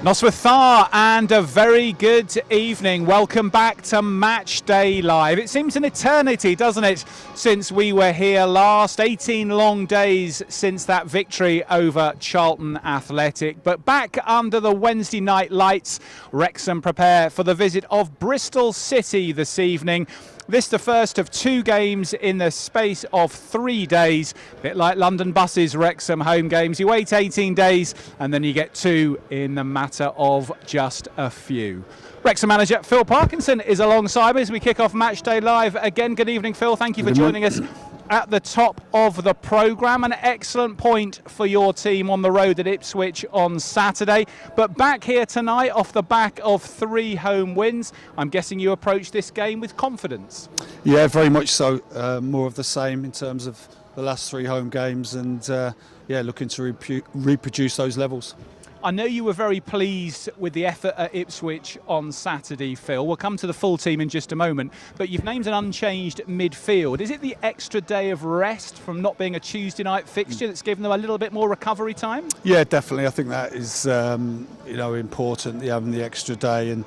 Noswathar, and a very good evening. Welcome back to Match Day Live. It seems an eternity, doesn't it, since we were here last. 18 long days since that victory over Charlton Athletic. But back under the Wednesday night lights, Wrexham prepare for the visit of Bristol City this evening. This the first of two games in the space of 3 days. A bit like London Bus's Wrexham home games. You wait 18 days and then you get two in the matter of just a few. Wrexham manager Phil Parkinson is alongside me as we kick off Match Day Live. Again, good evening, Phil. Thank you for joining us at the top of the programme. An excellent point for your team on the road at Ipswich on Saturday. But back here tonight off the back of 3 home wins. I'm guessing you approach this game with confidence. Yeah, very much so. More of the same in terms of the last 3 home games and looking to reproduce those levels. I know you were very pleased with the effort at Ipswich on Saturday, Phil. We'll come to the full team in just a moment, but you've named an unchanged midfield. Is it the extra day of rest from not being a Tuesday night fixture that's given them a little bit more recovery time? Yeah, definitely. I think that is important, having the extra day, and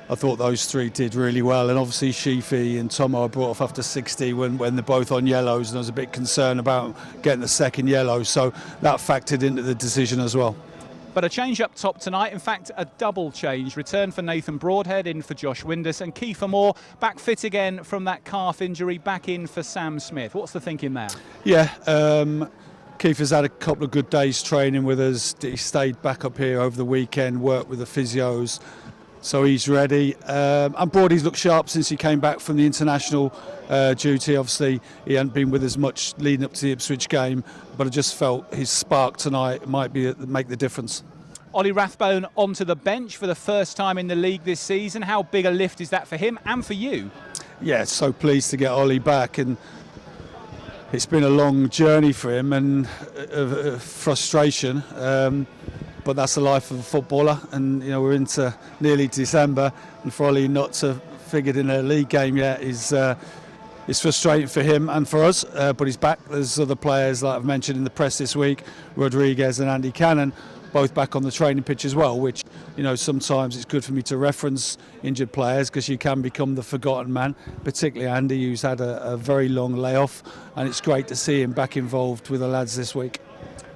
I thought those 3 did really well. And obviously Sheafy and Tomo brought off after 60 when they're both on yellows, and I was a bit concerned about getting the second yellow, so that factored into the decision as well. But a change up top tonight, in fact a double change. Return for Nathan Broadhead, in for Josh Windus, and Kiefer Moore back fit again from that calf injury, back in for Sam Smith. What's the thinking there? Yeah, Kiefer's had a couple of good days training with us. He stayed back up here over the weekend, worked with the physios, so he's ready. And Broadie's looked sharp since he came back from the international duty. Obviously he hadn't been with us much leading up to the Ipswich game, but I just felt his spark tonight might make the difference. Ollie Rathbone onto the bench for the first time in the league this season. How big a lift is that for him and for you? Yeah, so pleased to get Ollie back, and it's been a long journey for him and frustration, but that's the life of a footballer. And we're into nearly December, and for Ollie not to figured in a league game yet is frustrating for him and for us, but he's back. There's other players, like I've mentioned in the press this week, Rodriguez and Andy Cannon, both back on the training pitch as well, which sometimes it's good for me to reference injured players because you can become the forgotten man, particularly Andy, who's had a very long layoff, and it's great to see him back involved with the lads this week.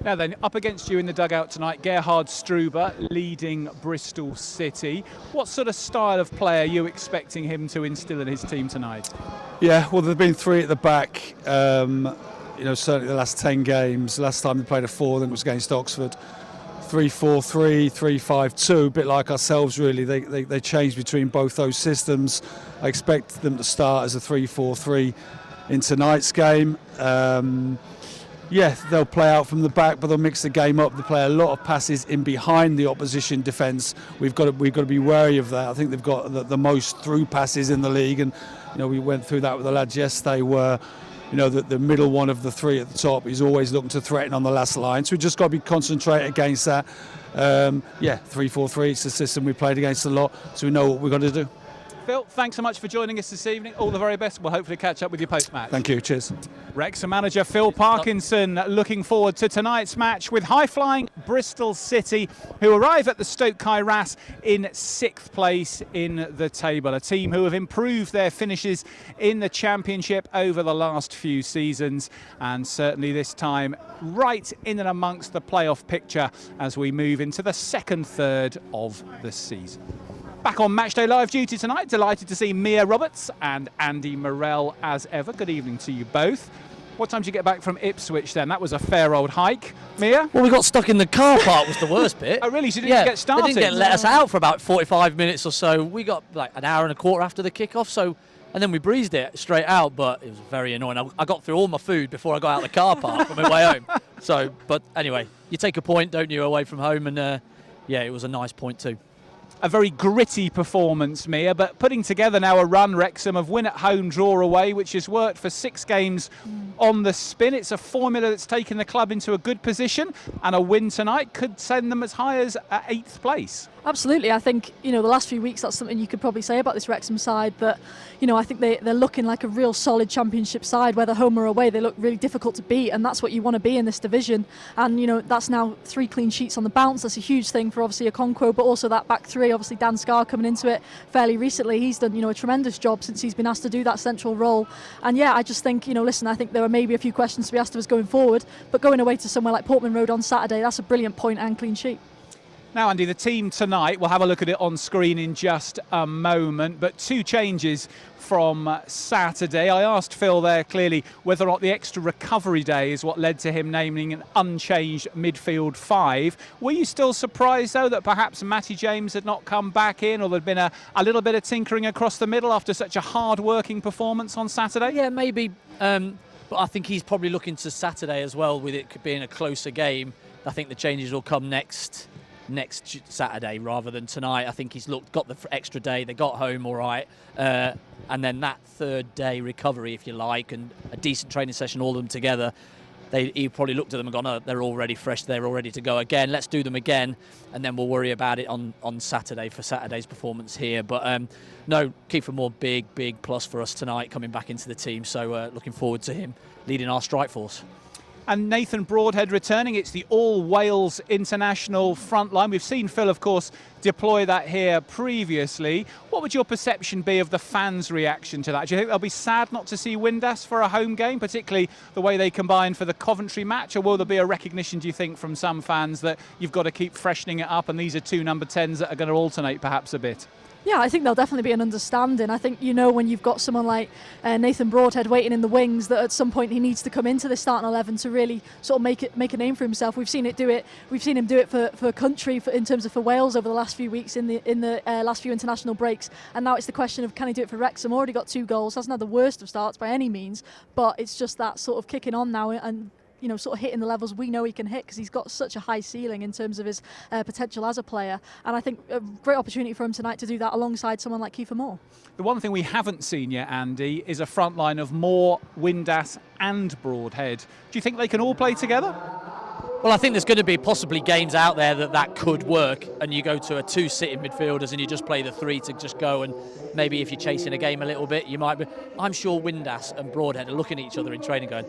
Now then, up against you in the dugout tonight, Gerhard Struber leading Bristol City. What sort of style of play are you expecting him to instil in his team tonight? Yeah, well, there have been 3 at the back, certainly the last 10 games. Last time they played a 4, I think it was against Oxford. 3-4-3, 3-5-2, a bit like ourselves really. They changed between both those systems. I expect them to start as a 3-4-3 in tonight's game. They'll play out from the back, but they'll mix the game up. They play a lot of passes in behind the opposition defence. We've got to be wary of that. I think they've got the most through passes in the league, and we went through that with the lads yesterday, where the middle one of the 3 at the top is always looking to threaten on the last line. So we've just got to be concentrated against that. 3-4-3, it's the system we played against a lot, so we know what we've got to do. Phil, thanks so much for joining us this evening. All the very best. We'll hopefully catch up with you post-match. Thank you. Cheers. Wrexham manager Phil Parkinson looking forward to tonight's match with high-flying Bristol City, who arrive at the Stoke Kairas in 6th place in the table. A team who have improved their finishes in the Championship over the last few seasons, and certainly this time right in and amongst the playoff picture as we move into the second third of the season. Back on Matchday Live duty tonight, delighted to see Mia Roberts and Andy Morell as ever. Good evening to you both. What time did you get back from Ipswich then? That was a fair old hike. Mia? Well, we got stuck in the car park was the worst bit. Oh really? So you didn't get started? They didn't let us out for about 45 minutes or so. We got like an hour and a quarter after the kickoff, and then we breezed it straight out, but it was very annoying. I got through all my food before I got out of the car park on my way home. But anyway, you take a point, don't you, away from home, and it was a nice point too. a very gritty performance, Mia, but putting together now a run, Wrexham, of win at home, draw away, which has worked for 6 games on the spin. It's a formula that's taken the club into a good position, and a win tonight could send them as high as 8th place. Absolutely. I think, the last few weeks, that's something you could probably say about this Wrexham side, that, I think they're looking like a real solid championship side, whether home or away. They look really difficult to beat, and that's what you want to be in this division. And, that's now 3 clean sheets on the bounce. That's a huge thing for obviously Okonkwo, but also that back 3. Obviously Dan Scarr coming into it fairly recently. He's done, a tremendous job since he's been asked to do that central role. And yeah, I just think, listen, I think there are maybe a few questions to be asked of us going forward, but going away to somewhere like Portman Road on Saturday, that's a brilliant point and clean sheet. Now, Andy, the team tonight, we'll have a look at it on screen in just a moment, but 2 changes from Saturday. I asked Phil there clearly whether or not the extra recovery day is what led to him naming an unchanged midfield 5. Were you still surprised, though, that perhaps Matty James had not come back in, or there'd been a little bit of tinkering across the middle after such a hard-working performance on Saturday? Yeah, maybe. But I think he's probably looking to Saturday as well, with it being a closer game. I think the changes will come next Saturday rather than tonight. I think he's got the extra day. They got home all right, and then that 3rd day recovery, if you like, and a decent training session, all of them together. He probably looked at them and gone, "Oh, they're all ready, fresh. They're all ready to go again. Let's do them again, and then we'll worry about it on Saturday for Saturday's performance here." But no, Kiefer Moore, big plus for us tonight, coming back into the team. So looking forward to him leading our strike force. And Nathan Broadhead returning. It's the all-Wales international front line. We've seen Phil, of course, deploy that here previously. What would your perception be of the fans' reaction to that? Do you think they'll be sad not to see Windass for a home game, particularly the way they combined for the Coventry match? Or will there be a recognition, do you think, from some fans that you've got to keep freshening it up, and these are 2 number 10s that are going to alternate perhaps a bit? Yeah, I think there'll definitely be an understanding. I think, when you've got someone like Nathan Broadhead waiting in the wings, that at some point he needs to come into the starting 11 to really sort of make a name for himself. We've seen him do it for country, in terms of for Wales over the last few weeks in the last few international breaks. And now it's the question of, can he do it for Wrexham? Already got 2 goals. Hasn't had the worst of starts by any means, but it's just that sort of kicking on now and sort of hitting the levels we know he can hit, because he's got such a high ceiling in terms of his potential as a player. And I think a great opportunity for him tonight to do that alongside someone like Kiefer Moore. The one thing we haven't seen yet, Andy, is a front line of Moore, Windass and Broadhead. Do you think they can all play together? Well, I think there's going to be possibly games out there that could work, and you go to a 2 sitting midfielders and you just play the 3 to just go, and maybe if you're chasing a game a little bit, you might be. I'm sure Windass and Broadhead are looking at each other in training going,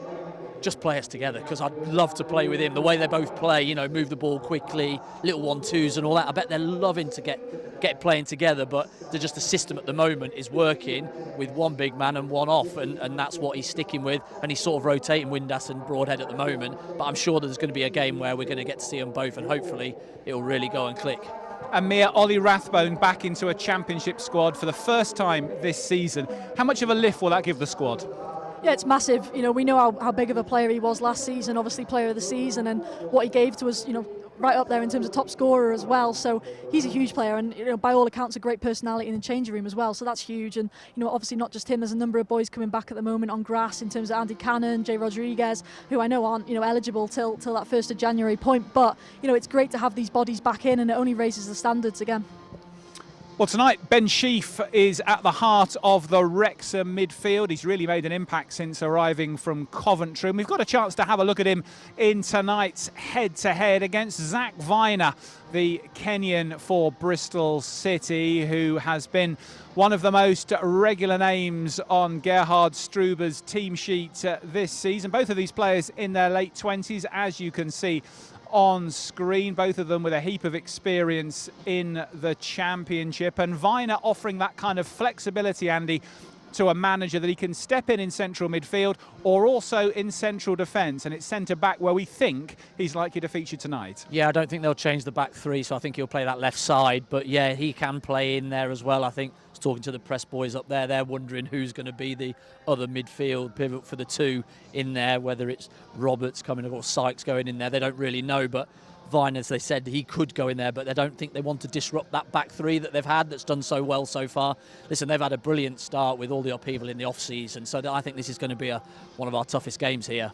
just play us together, because I'd love to play with him. The way they both play, move the ball quickly, little 1-2s and all that. I bet they're loving to get playing together, but the system at the moment is working with 1 big man and 1 off, and that's what he's sticking with. And he's sort of rotating Windass and Broadhead at the moment. But I'm sure there's going to be a game where we're going to get to see them both, and hopefully it'll really go and click. And Mia, Ollie Rathbone back into a championship squad for the first time this season. How much of a lift will that give the squad? Yeah, it's massive. We know how big of a player he was last season, obviously player of the season, and what he gave to us, right up there in terms of top scorer as well. So he's a huge player, and by all accounts a great personality in the changing room as well. So that's huge. And obviously not just him. There's a number of boys coming back at the moment on grass, in terms of Andy Cannon, Jay Rodriguez, who I know aren't eligible till that 1st of January point. But it's great to have these bodies back in, and it only raises the standards again. Well, tonight, Ben Sheaf is at the heart of the Wrexham midfield. He's really made an impact since arriving from Coventry. And we've got a chance to have a look at him in tonight's head-to-head against Zach Viner, the Kenyan for Bristol City, who has been one of the most regular names on Gerhard Struber's team sheet this season. Both of these players in their late 20s, as you can see on screen, both of them with a heap of experience in the Championship, and Viner offering that kind of flexibility, Andy, to a manager, that he can step in central midfield or also in central defence, and it's centre back where we think he's likely to feature tonight. Yeah, I don't think they'll change the back 3, so I think he'll play that left side, but yeah, he can play in there as well. I think I was talking to the press boys up there, they're wondering who's going to be the other midfield pivot for the 2 in there, whether it's Roberts coming or Sykes going in there. They don't really know, but Vine, as they said, he could go in there, but they don't think they want to disrupt that back 3 that they've had that's done so well so far. Listen, they've had a brilliant start with all the upheaval in the off-season, so I think this is going to be one of our toughest games here.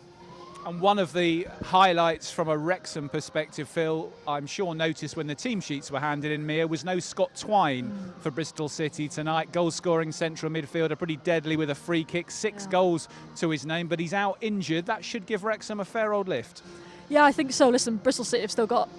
And one of the highlights from a Wrexham perspective, Phil, I'm sure noticed when the team sheets were handed in, Mia, was no Scott Twine for Bristol City tonight. Goal-scoring central midfielder, pretty deadly with a free kick, 6 goals to his name, but he's out injured. That should give Wrexham a fair old lift. Yeah, I think so. Listen, Bristol City have still got,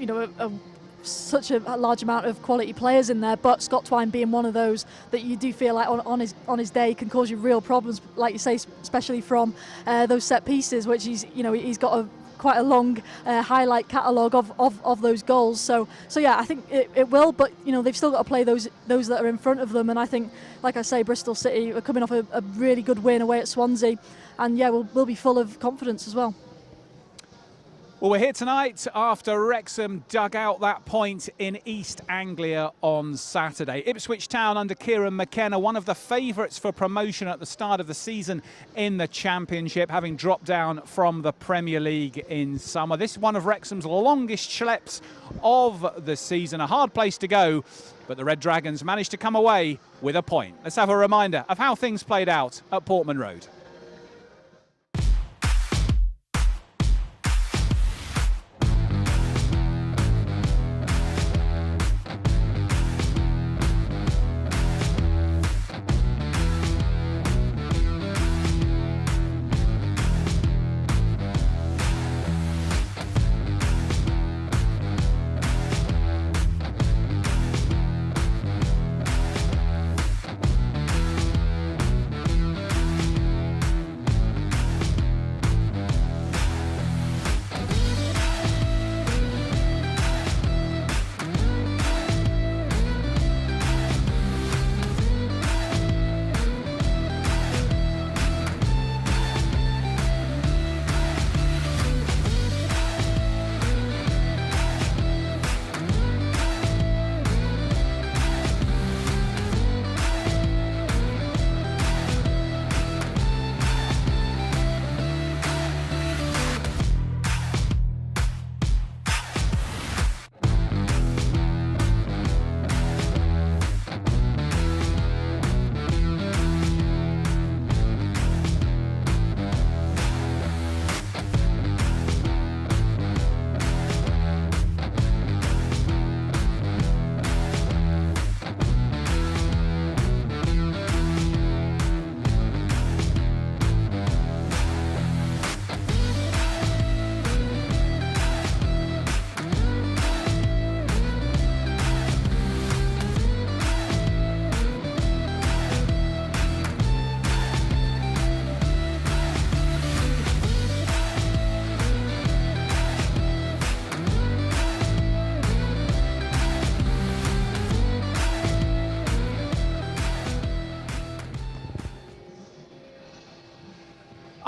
such a large amount of quality players in there, but Scott Twine being one of those that you do feel like on his day can cause you real problems, like you say, especially from those set pieces, which he's got quite a long highlight catalogue of those goals. So yeah, I think it will, but they've still got to play those that are in front of them. And I think, like I say, Bristol City are coming off a really good win away at Swansea, and yeah, we'll be full of confidence as well. Well, we're here tonight after Wrexham dug out that point in East Anglia on Saturday. Ipswich Town under Kieran McKenna, one of the favourites for promotion at the start of the season in the Championship, having dropped down from the Premier League in summer. This is one of Wrexham's longest schleps of the season. A hard place to go, but the Red Dragons managed to come away with a point. Let's have a reminder of how things played out at Portman Road.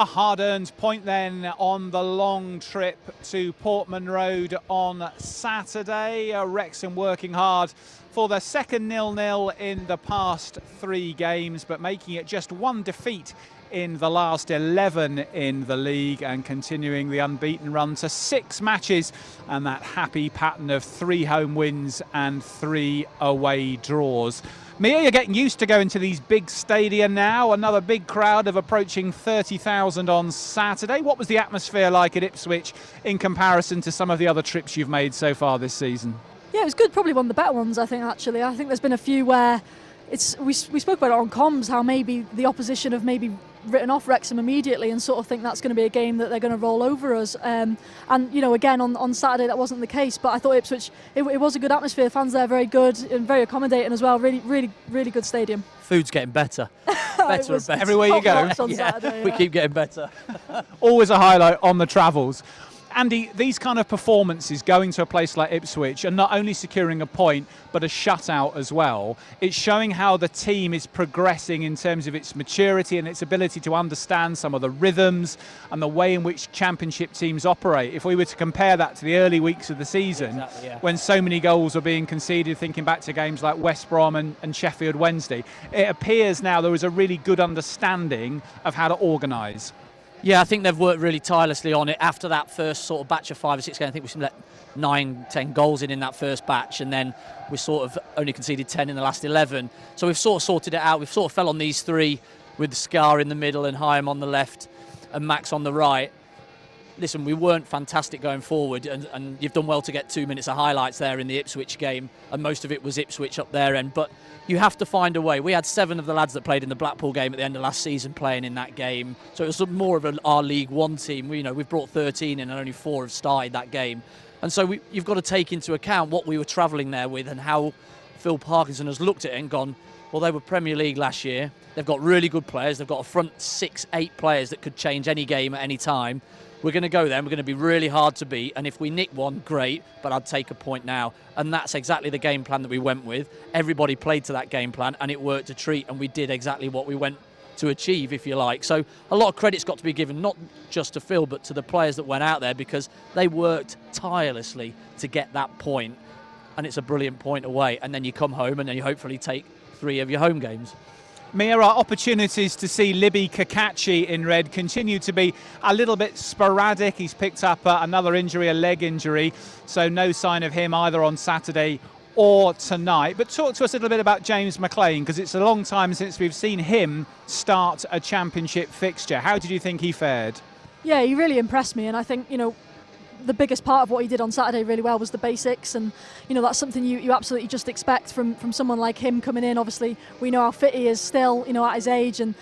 A hard-earned point then on the long trip to Portman Road on Saturday. Wrexham working hard for their second 0-0 in the past 3 games, but making it just 1 defeat in the last 11 in the league, and continuing the unbeaten run to 6 matches and that happy pattern of 3 home wins and 3 away draws. Mia, you're getting used to going to these big stadia now. Another big crowd of approaching 30,000 on Saturday. What was the atmosphere like at Ipswich in comparison to some of the other trips you've made so far this season? Yeah, it was good. Probably one of the better ones, I think, actually. I think there's been a few where we spoke about it on comms, how maybe the opposition have maybe written off Wrexham immediately and sort of think that's going to be a game that they're going to roll over us. And again, on Saturday that wasn't the case, but I thought Ipswich, it was a good atmosphere. Fans there very good and very accommodating as well. Really, really, really good stadium. Food's getting better. Better and better. Everywhere you go. Saturday, we keep getting better. Always a highlight on the travels. Andy, these kind of performances going to a place like Ipswich and not only securing a point but a shutout as well, it's showing how the team is progressing in terms of its maturity and its ability to understand some of the rhythms and the way in which Championship teams operate. If we were to compare that to the early weeks of the season, when so many goals were being conceded, thinking back to games like West Brom and Sheffield Wednesday, it appears now there is a really good understanding of how to organise. Yeah, I think they've worked really tirelessly on it after that first sort of batch of 5 or 6 games. I think we let 9-10 goals in that first batch, and then we sort of only conceded 10 in the last 11. So we've sort of sorted it out. We've sort of fell on these 3 with Scar in the middle and Hyam on the left and Max on the right. listen, we weren't fantastic going forward, and you've done well to get 2 minutes of highlights there in the Ipswich game, and most of it was Ipswich up their end. But you have to find a way. We had 7 of the lads that played in the Blackpool game at the end of last season playing in that game, so it was more of our League One team. We've brought 13 in, and only 4 have started that game, and so you've got to take into account what we were travelling there with and how Phil Parkinson has looked at it and gone, well, they were Premier League last year. They've got really good players. They've got a front 6-8 players that could change any game at any time. We're going to go there. We're going to be really hard to beat. And if we nick one, great, but I'd take a point now. And that's exactly the game plan that we went with. Everybody played to that game plan, and it worked a treat. And we did exactly what we went to achieve, if you like. So a lot of credit's got to be given, not just to Phil, but to the players that went out there, because they worked tirelessly to get that point. And it's a brilliant point away. And then you come home, and then you hopefully take 3 of your home games. Mia, our opportunities to see Libby Kakachi in red continue to be a little bit sporadic. He's picked up another injury, a leg injury, so no sign of him either on Saturday or tonight. But talk to us a little bit about James McLean, because it's a long time since we've seen him start a championship fixture. How did you think he fared? Yeah, he really impressed me, and I think, the biggest part of what he did on Saturday really well was the basics, and that's something you absolutely just expect from someone like him coming in. Obviously we know how fit he is still, at his age, and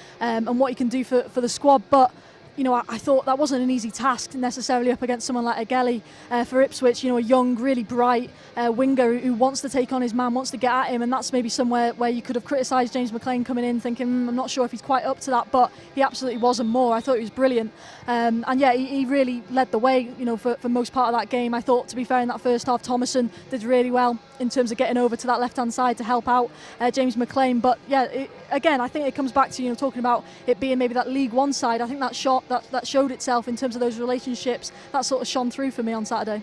what he can do for the squad, but I thought that wasn't an easy task necessarily up against someone like Egeli for Ipswich, a young, really bright winger who wants to take on his man, wants to get at him, and that's maybe somewhere where you could have criticised James McLean coming in thinking, I'm not sure if he's quite up to that, but he absolutely was and more. I thought he was brilliant, and yeah, he really led the way, for most part of that game. I thought, to be fair, in that first half, Thomason did really well in terms of getting over to that left-hand side to help out James McLean, but yeah, again, I think it comes back to, talking about it being maybe that League One side. I think that shot that showed itself in terms of those relationships, that sort of shone through for me on Saturday.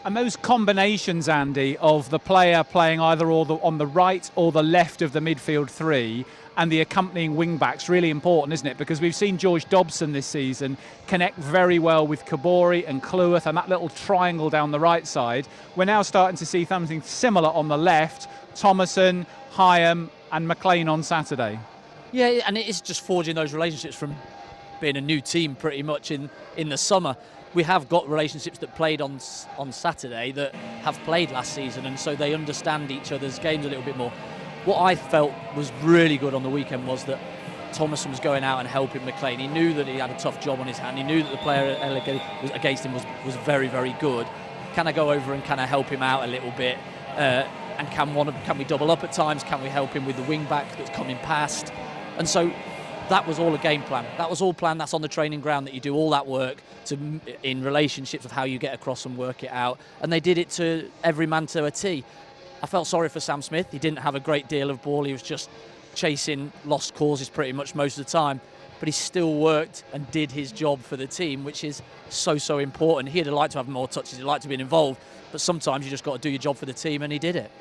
And those combinations, Andy, of the player playing either on the right or the left of the midfield 3 and the accompanying wing-backs, really important, isn't it? Because we've seen George Dobson this season connect very well with Kabori and Cleworth, and that little triangle down the right side. We're now starting to see something similar on the left, Thomason, Hyam and McLean on Saturday. Yeah, and it is just forging those relationships from being a new team pretty much in the summer. We have got relationships that played on Saturday that have played last season, and so they understand each other's games a little bit more. What I felt was really good on the weekend was that Thomason was going out and helping McLean. He knew that he had a tough job on his hand. He knew that the player against him was very, very good. Can I go over and can I help him out a little bit? And can we double up at times? Can we help him with the wing back that's coming past? And so that was all a game plan. That was all planned. That's on the training ground, that you do all that work in relationships of how you get across and work it out. And they did it to every man to a T. I felt sorry for Sam Smith. He didn't have a great deal of ball. He was just chasing lost causes pretty much most of the time. But he still worked and did his job for the team, which is so important. He'd have liked to have more touches. He'd like to be involved. But sometimes you just got to do your job for the team, and he did it.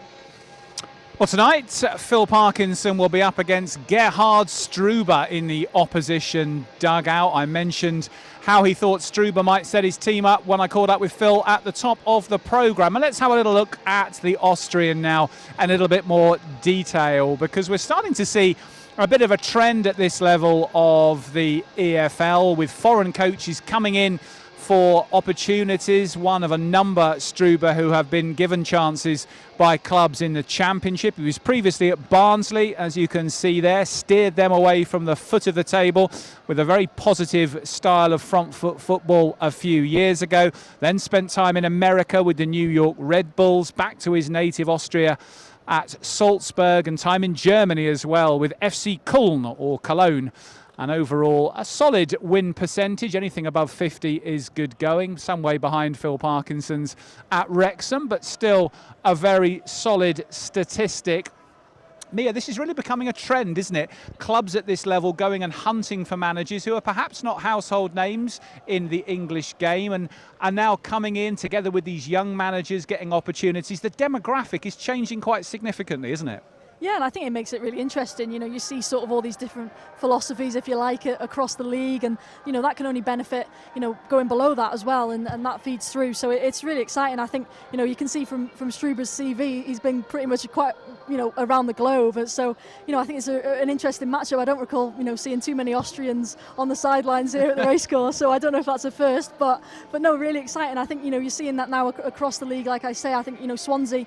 Well, tonight, Phil Parkinson will be up against Gerhard Struber in the opposition dugout. I mentioned how he thought Struber might set his team up when I caught up with Phil at the top of the programme. And let's have a little look at the Austrian now in a little bit more detail, because we're starting to see a bit of a trend at this level of the EFL, with foreign coaches coming in for opportunities. One of a number, Struber, who have been given chances by clubs in the Championship. He was previously at Barnsley, as you can see there, steered them away from the foot of the table with a very positive style of front foot football a few years ago. Then spent time in America with the New York Red Bulls, back to his native Austria at Salzburg, and time in Germany as well with FC Köln or Cologne. And overall, a solid win percentage. Anything above 50 is good going. Some way behind Phil Parkinson's at Wrexham, but still a very solid statistic. Mia, this is really becoming a trend, isn't it? Clubs at this level going and hunting for managers who are perhaps not household names in the English game, and are now coming in together with these young managers, getting opportunities. The demographic is changing quite significantly, isn't it? Yeah, and I think it makes it really interesting. You see sort of all these different philosophies, if you like, across the league, and that can only benefit going below that as well, and that feeds through. So it's really exciting. I think you can see from Struber's CV, he's been pretty much quite around the globe. And so, I think it's an interesting matchup. I don't recall, seeing too many Austrians on the sidelines here at the racecourse. So I don't know if that's a first, but no, really exciting. I think, you're seeing that now across the league. Like I say, I think, Swansea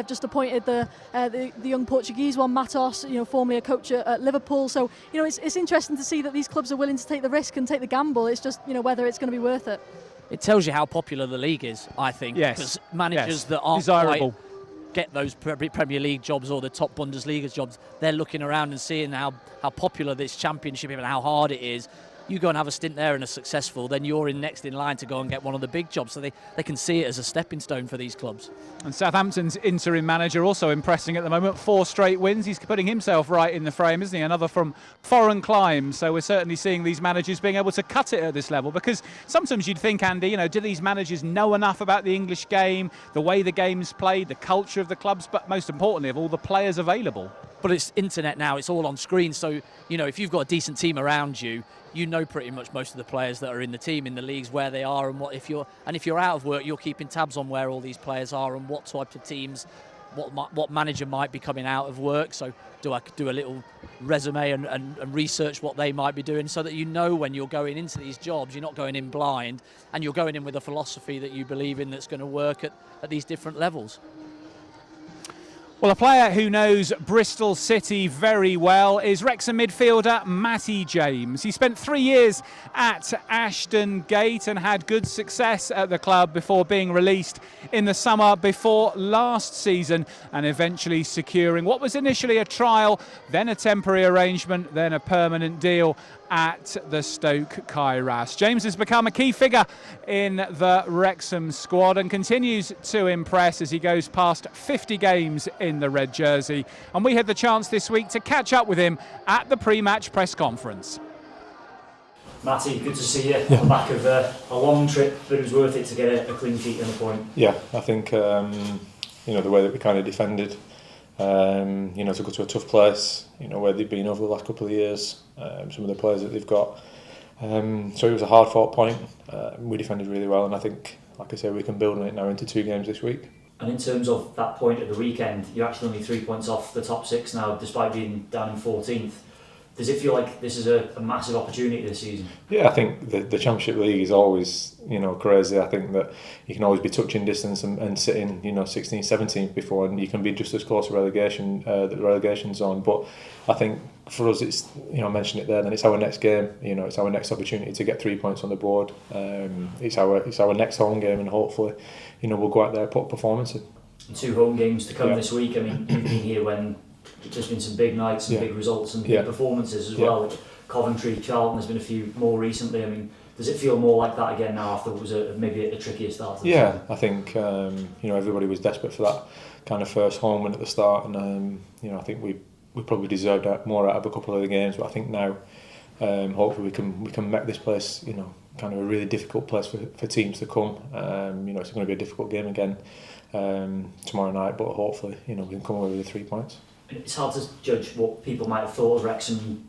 just appointed the young Portuguese one, Matos, formerly a coach at Liverpool. So, it's interesting to see that these clubs are willing to take the risk and take the gamble. It's just, whether it's going to be worth it. It tells you how popular the league is, I think. Yes. Because managers that aren't desirable. quite get those Premier League jobs or the top Bundesliga jobs, they're looking around and seeing how popular this championship is and how hard it is. You go and have a stint there and are successful, then you're next in line to go and get one of the big jobs. So they can see it as a stepping stone for these clubs. And Southampton's interim manager also impressing at the moment. 4 straight wins. He's putting himself right in the frame, isn't he? Another from foreign climes. So we're certainly seeing these managers being able to cut it at this level, because sometimes you'd think, Andy, do these managers know enough about the English game, the way the game's played, the culture of the clubs, but most importantly of all, the players available? But it's internet now, it's all on screen. So, if you've got a decent team around you, you know pretty much most of the players that are in the team, in the leagues, where they are, and if you're out of work, you're keeping tabs on where all these players are and what type of teams, what manager might be coming out of work. So do I do a little resume and research what they might be doing, so that when you're going into these jobs, you're not going in blind, and you're going in with a philosophy that you believe in that's going to work at these different levels. Well, a player who knows Bristol City very well is Wrexham midfielder Matty James. He spent 3 years at Ashton Gate and had good success at the club before being released in the summer before last season, and eventually securing what was initially a trial, then a temporary arrangement, then a permanent deal at the Stoke Kairas. James has become a key figure in the Wrexham squad and continues to impress as he goes past 50 games in the red jersey. And we had the chance this week to catch up with him at the pre-match press conference. Matty, good to see you on the back of a long trip, but it was worth it to get a clean sheet and a point. Yeah, I think the way that we kind of defended, to go to a tough place, where they've been over the last couple of years, some of the players that they've got. So it was a hard fought point. We defended really well, and I think, like I say, we can build on it now into 2 games this week. And in terms of that point at the weekend, you're actually only 3 points off the top 6 now, despite being down in 14th. Does it feel like this is a massive opportunity this season? Yeah, I think the Championship League is always, crazy. I think that you can always be touching distance and sitting, 16th, 17th before, and you can be just as close to relegation, the relegation zone. But I think for us, it's, I mentioned it there, then it's our next game. It's our next opportunity to get 3 points on the board. It's our next home game, and hopefully, we'll go out there and put a performance in. 2 home games to come this week. I mean, you've been here when there's been some big nights and big results and big performances as well. Coventry, Charlton, there's been a few more recently. I mean, does it feel more like that again now after it was maybe a trickier start? Yeah, I think everybody was desperate for that kind of first home win at the start, and I think we probably deserved more out of a couple of the games. But I think now, hopefully, we can make this place, kind of a really difficult place for teams to come. It's going to be a difficult game again tomorrow night, but hopefully, we can come away with the 3 points. It's hard to judge what people might have thought of Wrexham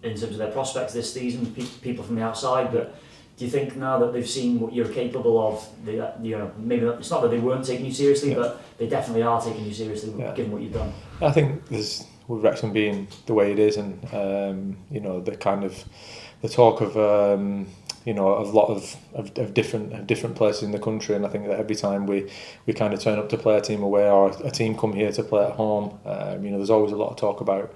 in terms of their prospects this season, people from the outside, but do you think now that they've seen what you're capable of, maybe it's not that they weren't taking you seriously, but they definitely are taking you seriously given what you've done? I think with Wrexham being the way it is, and the kind of the talk of a lot of different places in the country, and I think that every time we kind of turn up to play a team away, or a team come here to play at home, there's always a lot of talk about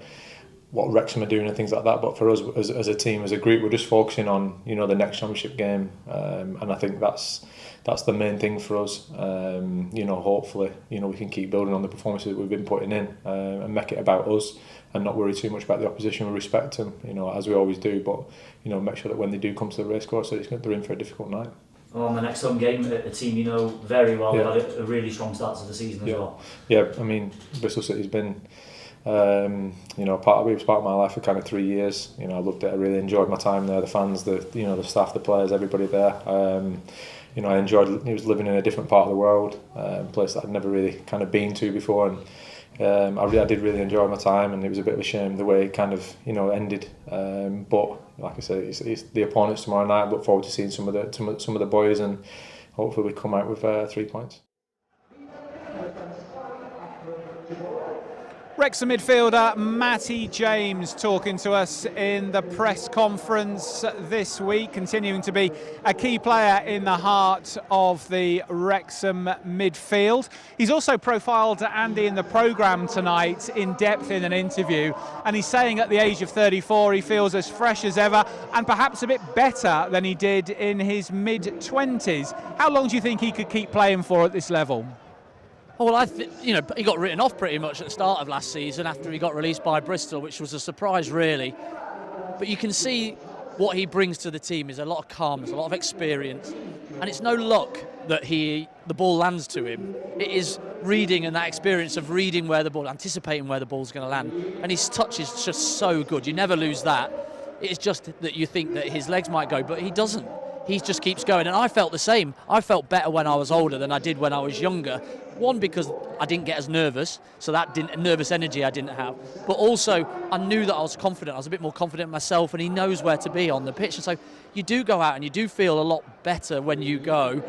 what Wrexham are doing and things like that. But for us as a team, as a group, we're just focusing on the next Championship game, and I think that's the main thing for us. Hopefully, we can keep building on the performances that we've been putting in, and make it about us, and not worry too much about the opposition. We respect them, as we always do, but make sure that when they do come to the racecourse, that they're in for a difficult night. Well, on the next home game, a team very well. They've had a really strong start to the season as well. Yeah, I mean, Bristol City's been part of my life for kind of 3 years. I loved it. I really enjoyed my time there. The fans, the staff, the players, everybody there. I enjoyed. It was living in a different part of the world, a place that I'd never really kind of been to before, and I did really enjoy my time. And it was a bit of a shame the way it kind of ended. But like I said, it's the opponents tomorrow night. I look forward to seeing some of the boys, and hopefully we come out with 3 points. Wrexham midfielder Matty James talking to us in the press conference this week, continuing to be a key player in the heart of the Wrexham midfield. He's also profiled Andy in the programme tonight in depth in an interview, and he's saying at the age of 34 he feels as fresh as ever and perhaps a bit better than he did in his mid-20s. How long do you think he could keep playing for at this level? Oh, well, he got written off pretty much at the start of last season after he got released by Bristol, which was a surprise, really. But you can see what he brings to the team is a lot of calmness, a lot of experience, and it's no luck that the ball lands to him. It is reading and that experience of reading where the ball, anticipating where the ball's going to land, and his touch is just so good. You never lose that. It's just that you think that his legs might go, but he doesn't. He just keeps going, and I felt the same. I felt better when I was older than I did when I was younger. One, because I didn't get as nervous, so that nervous energy I didn't have. But also, I knew that I was confident. I was a bit more confident in myself, and he knows where to be on the pitch. And so you do go out and you do feel a lot better when you go,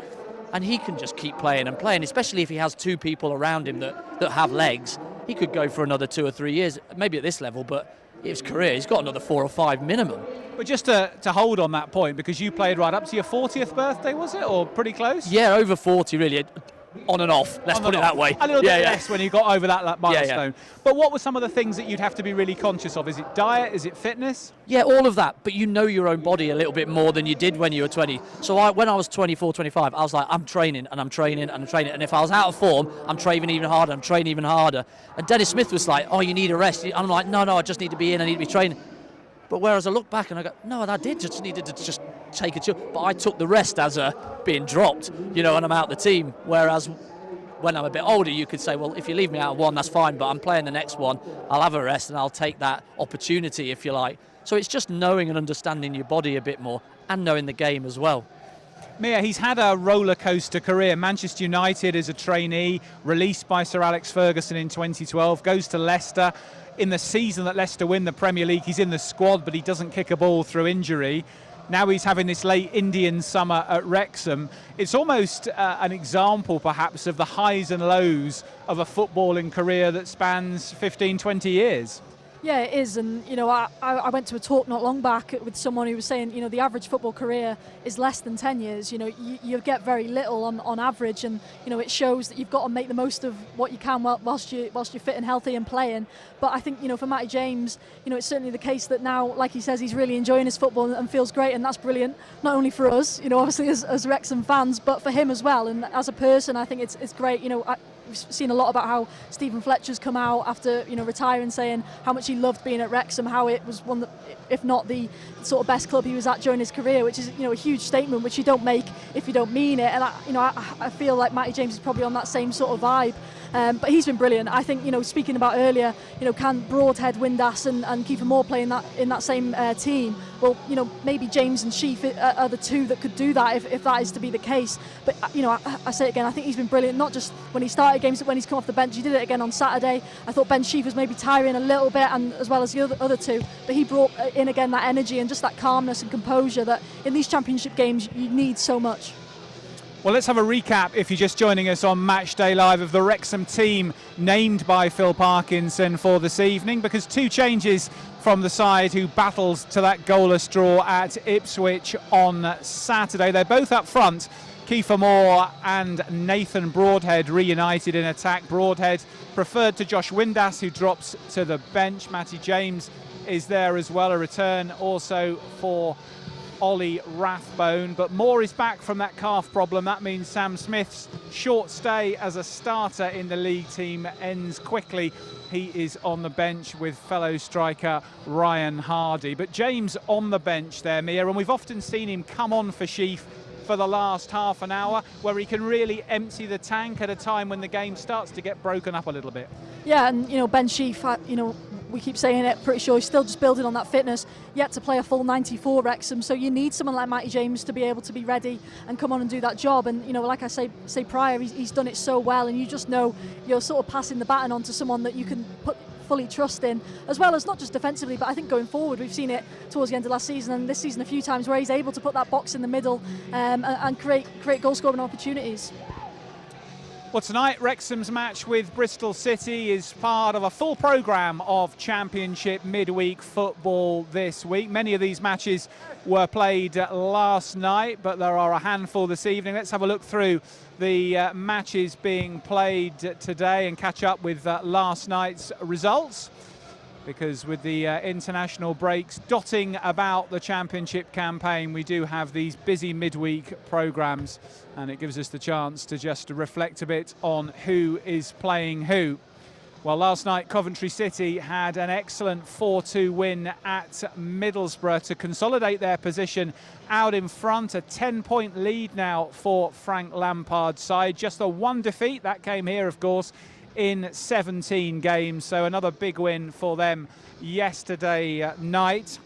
and he can just keep playing and playing, especially if he has two people around him that have legs. He could go for another 2 or 3 years, maybe at this level, but his career, he's got another 4 or 5 minimum. But just to hold on that point, because you played right up to your 40th birthday, was it? Or pretty close? Yeah, over 40, really. On and off, let's put it that way. A little bit less when you got over that milestone. Yeah. But what were some of the things that you'd have to be really conscious of? Is it diet? Is it fitness? Yeah, all of that. But you know your own body a little bit more than you did when you were 20. So when I was 24, 25, I was like, I'm training and I'm training and I'm training. And if I was out of form, I'm training even harder, I'm training even harder. And Dennis Smith was like, oh, you need a rest. I'm like, no, I just need to be in, I need to be training. But whereas I look back and I go, no, I did just needed to just take a chill. But I took the rest as being dropped, and I'm out the team. Whereas when I'm a bit older, you could say, well, if you leave me out of one, that's fine, but I'm playing the next one, I'll have a rest and I'll take that opportunity, if you like. So it's just knowing and understanding your body a bit more and knowing the game as well. Mia, he's had a roller coaster career. Manchester United as a trainee, released by Sir Alex Ferguson in 2012, goes to Leicester. In the season that Leicester win the Premier League, he's in the squad, but he doesn't kick a ball through injury. Now he's having this late Indian summer at Wrexham. It's almost an example, perhaps, of the highs and lows of a footballing career that spans 15, 20 years. Yeah, it is, and I went to a talk not long back with someone who was saying, the average football career is less than 10 years. You get very little on average, and it shows that you've got to make the most of what you can whilst you're fit and healthy and playing. But I think for Matty James, it's certainly the case that now, like he says, he's really enjoying his football and feels great, and that's brilliant. Not only for us, obviously as Wrexham fans, but for him as well. And as a person, I think it's great. We've seen a lot about how Stephen Fletcher's come out after retiring, saying how much he loved being at Wrexham, how it was one that, if not the sort of best club he was at during his career, which is a huge statement which you don't make if you don't mean it. And I feel like Matty James is probably on that same sort of vibe. But he's been brilliant. I think speaking about earlier, can Broadhead, Windass and Kiefer Moore play in that same team? Well, maybe James and Sheaf are the two that could do that if that is to be the case. But I say it again, I think he's been brilliant, not just when he started games, but when he's come off the bench. He did it again on Saturday. I thought Ben Sheaf was maybe tiring a little bit, and as well as the other two, but he brought in again that energy and just that calmness and composure that in these championship games you need so much. Well, let's have a recap, if you're just joining us on Match Day Live, of the Wrexham team named by Phil Parkinson for this evening, because two changes from the side who battles to that goalless draw at Ipswich on Saturday. They're both up front. Kiefer Moore and Nathan Broadhead reunited in attack. Broadhead preferred to Josh Windass, who drops to the bench. Matty James is there as well, a return also for Ollie Rathbone, but Moore is back from that calf problem. That means Sam Smith's short stay as a starter in the league team ends quickly. He is on the bench with fellow striker Ryan Hardy. But James on the bench there, Mia, and we've often seen him come on for Sheaf for the last half an hour, where he can really empty the tank at a time when the game starts to get broken up a little bit. Yeah, and Ben Sheaf, we keep saying it, pretty sure he's still just building on that fitness, yet to play a full 94 Wrexham, so you need someone like Matty James to be able to be ready and come on and do that job. And like I say prior, he's done it so well, and you just know you're sort of passing the baton on to someone that you can put fully trust in, as well as not just defensively, but I think going forward, we've seen it towards the end of last season and this season a few times where he's able to put that box in the middle and create goal scoring opportunities. Well, tonight, Wrexham's match with Bristol City is part of a full programme of Championship midweek football this week. Many of these matches were played last night, but there are a handful this evening. Let's have a look through the matches being played today and catch up with last night's results. Because with the international breaks dotting about the Championship campaign, we do have these busy midweek programmes, and it gives us the chance to just reflect a bit on who is playing who. Well, last night Coventry City had an excellent 4-2 win at Middlesbrough to consolidate their position out in front. A 10-point lead now for Frank Lampard's side. Just the one defeat, that came here, of course, in 17 games, so another big win for them yesterday night.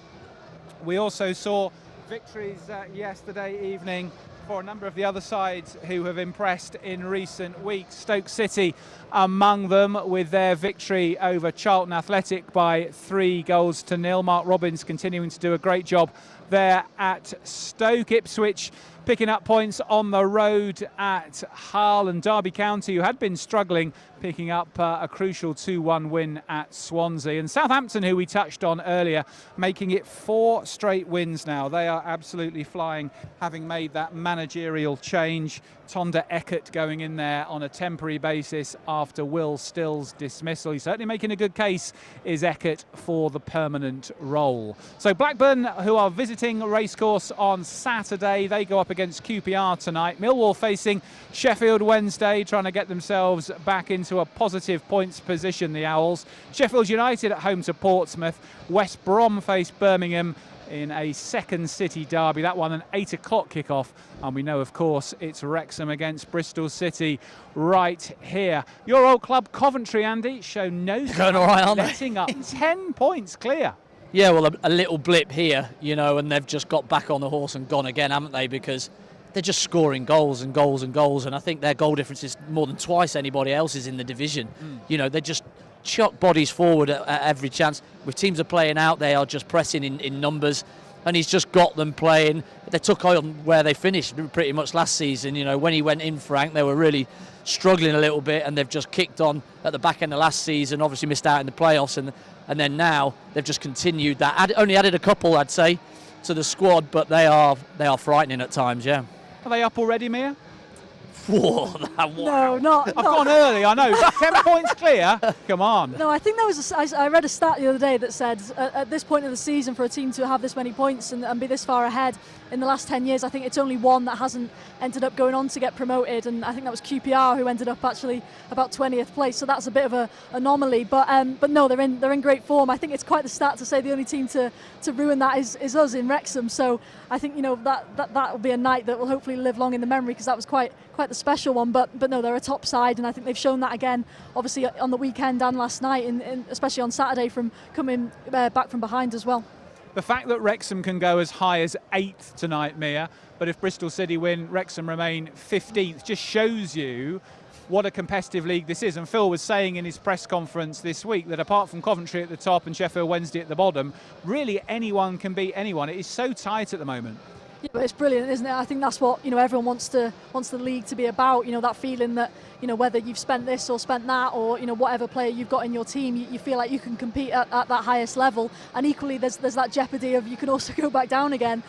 We also saw victories yesterday evening for a number of the other sides who have impressed in recent weeks. Stoke City among them with their victory over Charlton Athletic by 3-0. Mark Robbins continuing to do a great job there at Stoke. Ipswich picking up points on the road at Hull, and Derby County, who had been struggling, picking up a crucial 2-1 win at Swansea. And Southampton, who we touched on earlier, making it 4 straight wins now. They are absolutely flying, having made that managerial change. Tonda Eckert going in there on a temporary basis after Will Still's dismissal. He's certainly making a good case, is Eckert, for the permanent role. So Blackburn, who are visiting Racecourse on Saturday, they go up against QPR tonight. Millwall facing Sheffield Wednesday, trying to get themselves back into a positive points position, the Owls. Sheffield United at home to Portsmouth. West Brom face Birmingham in a second City derby. That one an 8 o'clock kickoff, and we know, of course, it's Wrexham against Bristol City right here. Your old club Coventry, Andy, show no sign of letting up. 10 points clear. Yeah, well, a little blip here, you know, and they've just got back on the horse and gone again, haven't they? Because they're just scoring goals and goals and goals, and I think their goal difference is more than twice anybody else's in the division. You know, they just chuck bodies forward at every chance. With teams are playing out, they are just pressing in numbers, and he's just got them playing. They took on where they finished pretty much last season. You know, when he went in, Frank, they were really struggling a little bit, and they've just kicked on at the back end of last season, obviously missed out in the playoffs, and then now they've just continued that. Only added a couple, I'd say, to the squad, but they are frightening at times, yeah. Are they up already, Mia? Whoa, No, not. I've gone early, I know. 10 points clear. Come on. No, I think there was I read a stat the other day that said at this point in the season, for a team to have this many points and be this far ahead in the last 10 years, I think it's only one that hasn't ended up going on to get promoted, and I think that was QPR, who ended up actually about 20th place. So that's a bit of an anomaly. But no, they're in great form. I think it's quite the stat to say the only team to ruin that is us in Wrexham. So I think, you know, that will be a night that will hopefully live long in the memory, because that was quite the special one. But no, they're a top side, and I think they've shown that again, obviously on the weekend and last night, especially on Saturday, from coming back from behind as well. The fact that Wrexham can go as high as 8th tonight, Mia, but if Bristol City win, Wrexham remain 15th, just shows you what a competitive league this is. And Phil was saying in his press conference this week that apart from Coventry at the top and Sheffield Wednesday at the bottom, really anyone can beat anyone. It is so tight at the moment. Yeah, but it's brilliant, isn't it? I think that's what, you know, everyone wants the league to be about. You know, that feeling that, you know, whether you've spent this or spent that, or, you know, whatever player you've got in your team, you feel like you can compete at that highest level. And equally, there's that jeopardy of you can also go back down again.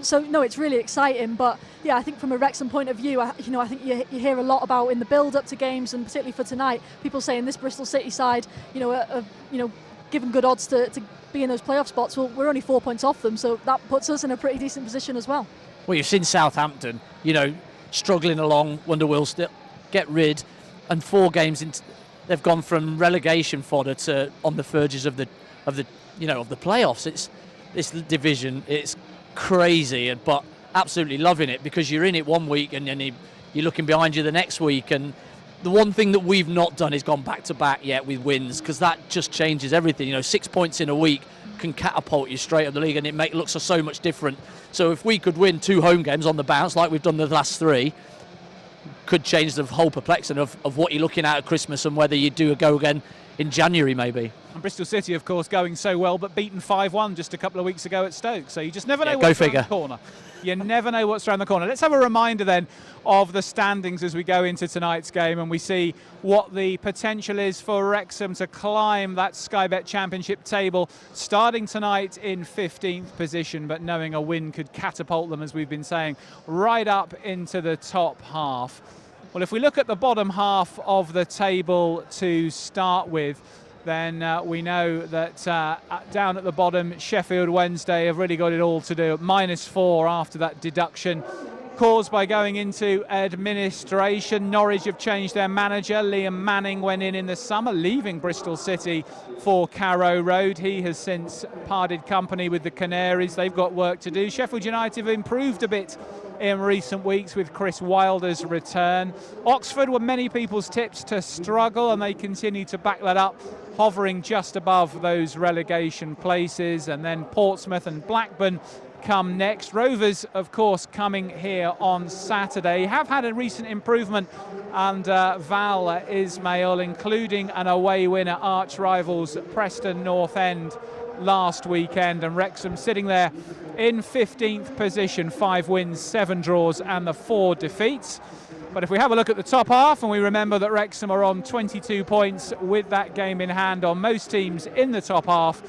So no, it's really exciting. But yeah, I think from a Wrexham point of view, I think you hear a lot about in the build-up to games, and particularly for tonight, people saying this Bristol City side, given good odds to be in those playoff spots. Well, we're only 4 points off them, so that puts us in a pretty decent position as well. Well, you've seen Southampton, you know, struggling along under Will Still, get rid, and 4 games into, they've gone from relegation fodder to on the verges of the playoffs. It's this division, it's crazy, but absolutely loving it, because you're in it one week and then you're looking behind you the next week. And the one thing that we've not done is gone back to back yet with wins, because that just changes everything. You know, 6 points in a week can catapult you straight up the league, and it looks so much different. So if we could win 2 home games on the bounce like we've done the last 3, could change the whole perplexity of what you're looking at Christmas, and whether you do go again in January maybe. And Bristol City, of course, going so well, but beaten 5-1 just a couple of weeks ago at Stoke. So you just never know what's around the corner. You never know what's around the corner. Let's have a reminder then of the standings as we go into tonight's game, and we see what the potential is for Wrexham to climb that Sky Bet Championship table, starting tonight in 15th position, but knowing a win could catapult them, as we've been saying, right up into the top half. Well, if we look at the bottom half of the table to start with, then we know that down at the bottom, Sheffield Wednesday have really got it all to do. -4 after that deduction caused by going into administration. Norwich have changed their manager. Liam Manning went in the summer, leaving Bristol City for Carrow Road. He has since parted company with the Canaries. They've got work to do. Sheffield United have improved a bit in recent weeks with Chris Wilder's return. Oxford were many people's tips to struggle, and they continue to back that up, hovering just above those relegation places. And then Portsmouth and Blackburn come next. Rovers, of course, coming here on Saturday, have had a recent improvement under Val Ismail, including an away win at arch rivals Preston North End last weekend. And Wrexham sitting there in 15th position, 5 wins, 7 draws and the 4 defeats. But if we have a look at the top half, and we remember that Wrexham are on 22 points with that game in hand on most teams in the top half,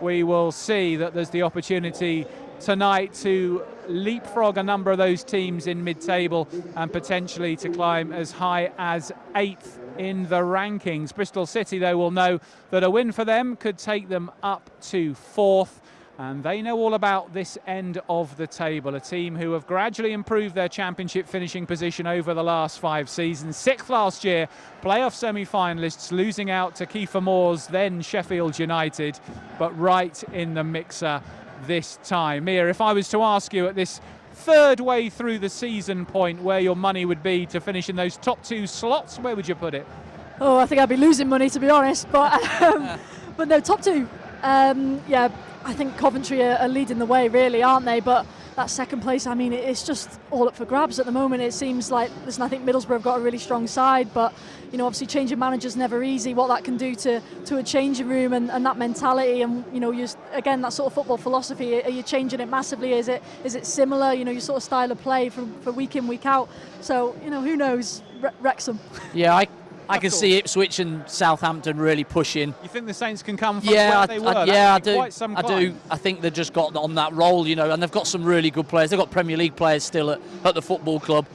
we will see that there's the opportunity tonight to leapfrog a number of those teams in mid-table and potentially to climb as high as 8th in the rankings. Bristol City, though, will know that a win for them could take them up to 4th. And they know all about this end of the table, a team who have gradually improved their championship finishing position over the last 5 seasons. 6th last year, playoff semi-finalists, losing out to Kiefer Moore's then Sheffield United, but right in the mixer this time. Mia, if I was to ask you at this third way through the season point where your money would be to finish in those top 2 slots, where would you put it? Oh, I think I'd be losing money, to be honest, but no, top 2. Yeah, I think Coventry are leading the way, really, aren't they? But that second place, I mean, it's just all up for grabs at the moment. It seems like, listen, I think Middlesbrough have got a really strong side, but, you know, obviously changing managers never easy. What that can do to a changing room and that mentality, and, you know, again, that sort of football philosophy, are you changing it massively? Is it similar, you know, your sort of style of play for week in, week out? So, you know, who knows? Wrexham. Yeah, I can see Ipswich and Southampton really pushing. You think the Saints can come from where they were? I do. Quite some I do. I think they've just got on that roll, you know, and they've got some really good players. They've got Premier League players still at the football club.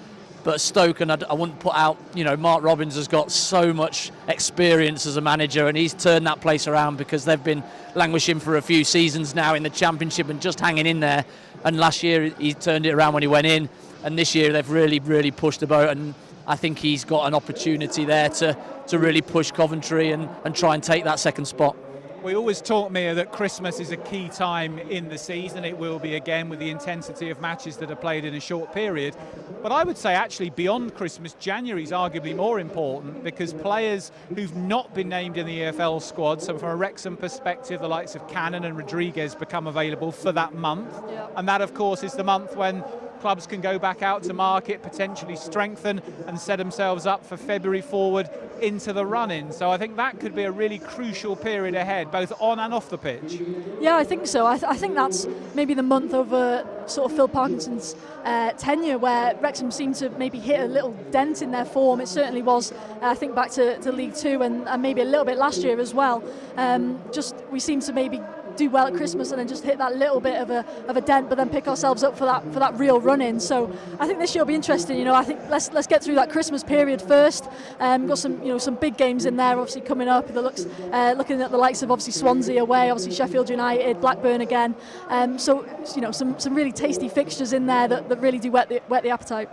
But Stoke, and I wouldn't put out, you know, Mark Robbins has got so much experience as a manager, and he's turned that place around because they've been languishing for a few seasons now in the Championship and just hanging in there. And last year he turned it around when he went in, and this year they've really, really pushed the boat. And I think he's got an opportunity there to really push Coventry and try and take that second spot. We always taught Mia that Christmas is a key time in the season. It will be again with the intensity of matches that are played in a short period. But I would say actually beyond Christmas, January is arguably more important because players who've not been named in the EFL squad, so from a Wrexham perspective, the likes of Cannon and Rodriguez become available for that month. Yeah. And that, of course, is the month when clubs can go back out to market, potentially strengthen and set themselves up for February forward into the run-in. So I think that could be a really crucial period ahead, both on and off the pitch. Yeah, I think so. I think that's maybe the month over sort of Phil Parkinson's tenure where Wrexham seemed to maybe hit a little dent in their form. It certainly was, I think, back to League Two and maybe a little bit last year as well. Just we seem to maybe do well at Christmas and then just hit that little bit of a dent, but then pick ourselves up for that real run-in. So I think this year will be interesting. You know, I think let's get through that Christmas period first. Got some big games in there obviously coming up. Looking at the likes of obviously Swansea away, obviously Sheffield United, Blackburn again. So you know some really tasty fixtures in there that really do whet the appetite.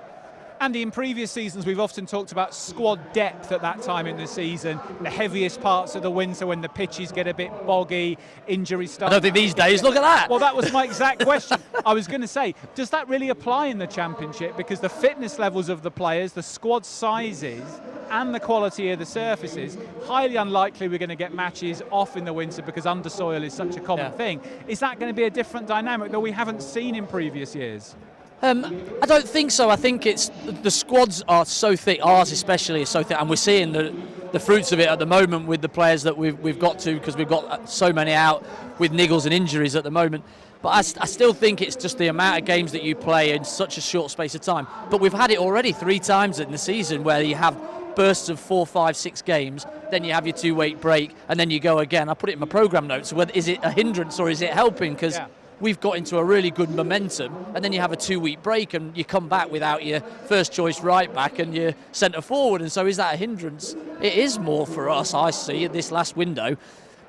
Andy, in previous seasons we've often talked about squad depth at that time in the season, the heaviest parts of the winter when the pitches get a bit boggy, injuries start. I don't think these days, look at that. Well, that was my exact question. I was going to say, does that really apply in the Championship? Because the fitness levels of the players, the squad sizes and the quality of the surfaces, highly unlikely we're going to get matches off in the winter because undersoil is such a common thing. Is that going to be a different dynamic that we haven't seen in previous years? I don't think so. I think it's the squads are so thick. Ours especially is so thick, and we're seeing the the fruits of it at the moment with the players that we've got to, because we've got so many out with niggles and injuries at the moment. But I still think it's just the amount of games that you play in such a short space of time. But we've had it already 3 times in the season where you have bursts of 4, 5, 6 games, then you have your 2-week break, and then you go again. I put it in my programme notes. So is it a hindrance or is it helping? Because we've got into a really good momentum, and then you have a 2-week break and you come back without your first choice right back and your centre forward. And so is that a hindrance? It is more for us, I see, at this last window.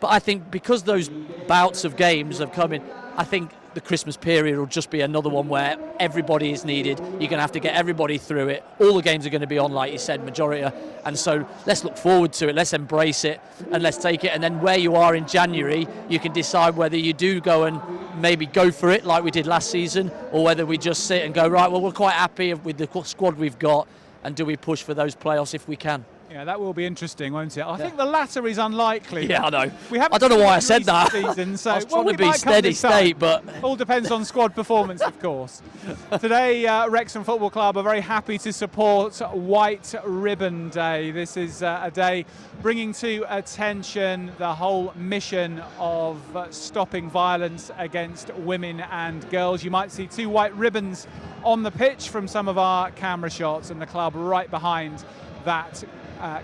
But I think because those bouts of games have come in, I think the Christmas period will just be another one where everybody is needed. You're going to have to get everybody through it. All the games are going to be on, like you said, majority. And so let's look forward to it. Let's embrace it and let's take it. And then where you are in January, you can decide whether you do go and maybe go for it like we did last season, or whether we just sit and go, right, well, we're quite happy with the squad we've got, and do we push for those playoffs if we can? Yeah, that will be interesting, won't it? I think the latter is unlikely. Yeah, I know. I don't know why I said that. Season, so, I was trying to be steady state, but all depends on squad performance, of course. Today, Wrexham Football Club are very happy to support White Ribbon Day. This is a day bringing to attention the whole mission of stopping violence against women and girls. You might see 2 white ribbons on the pitch from some of our camera shots, and the club right behind that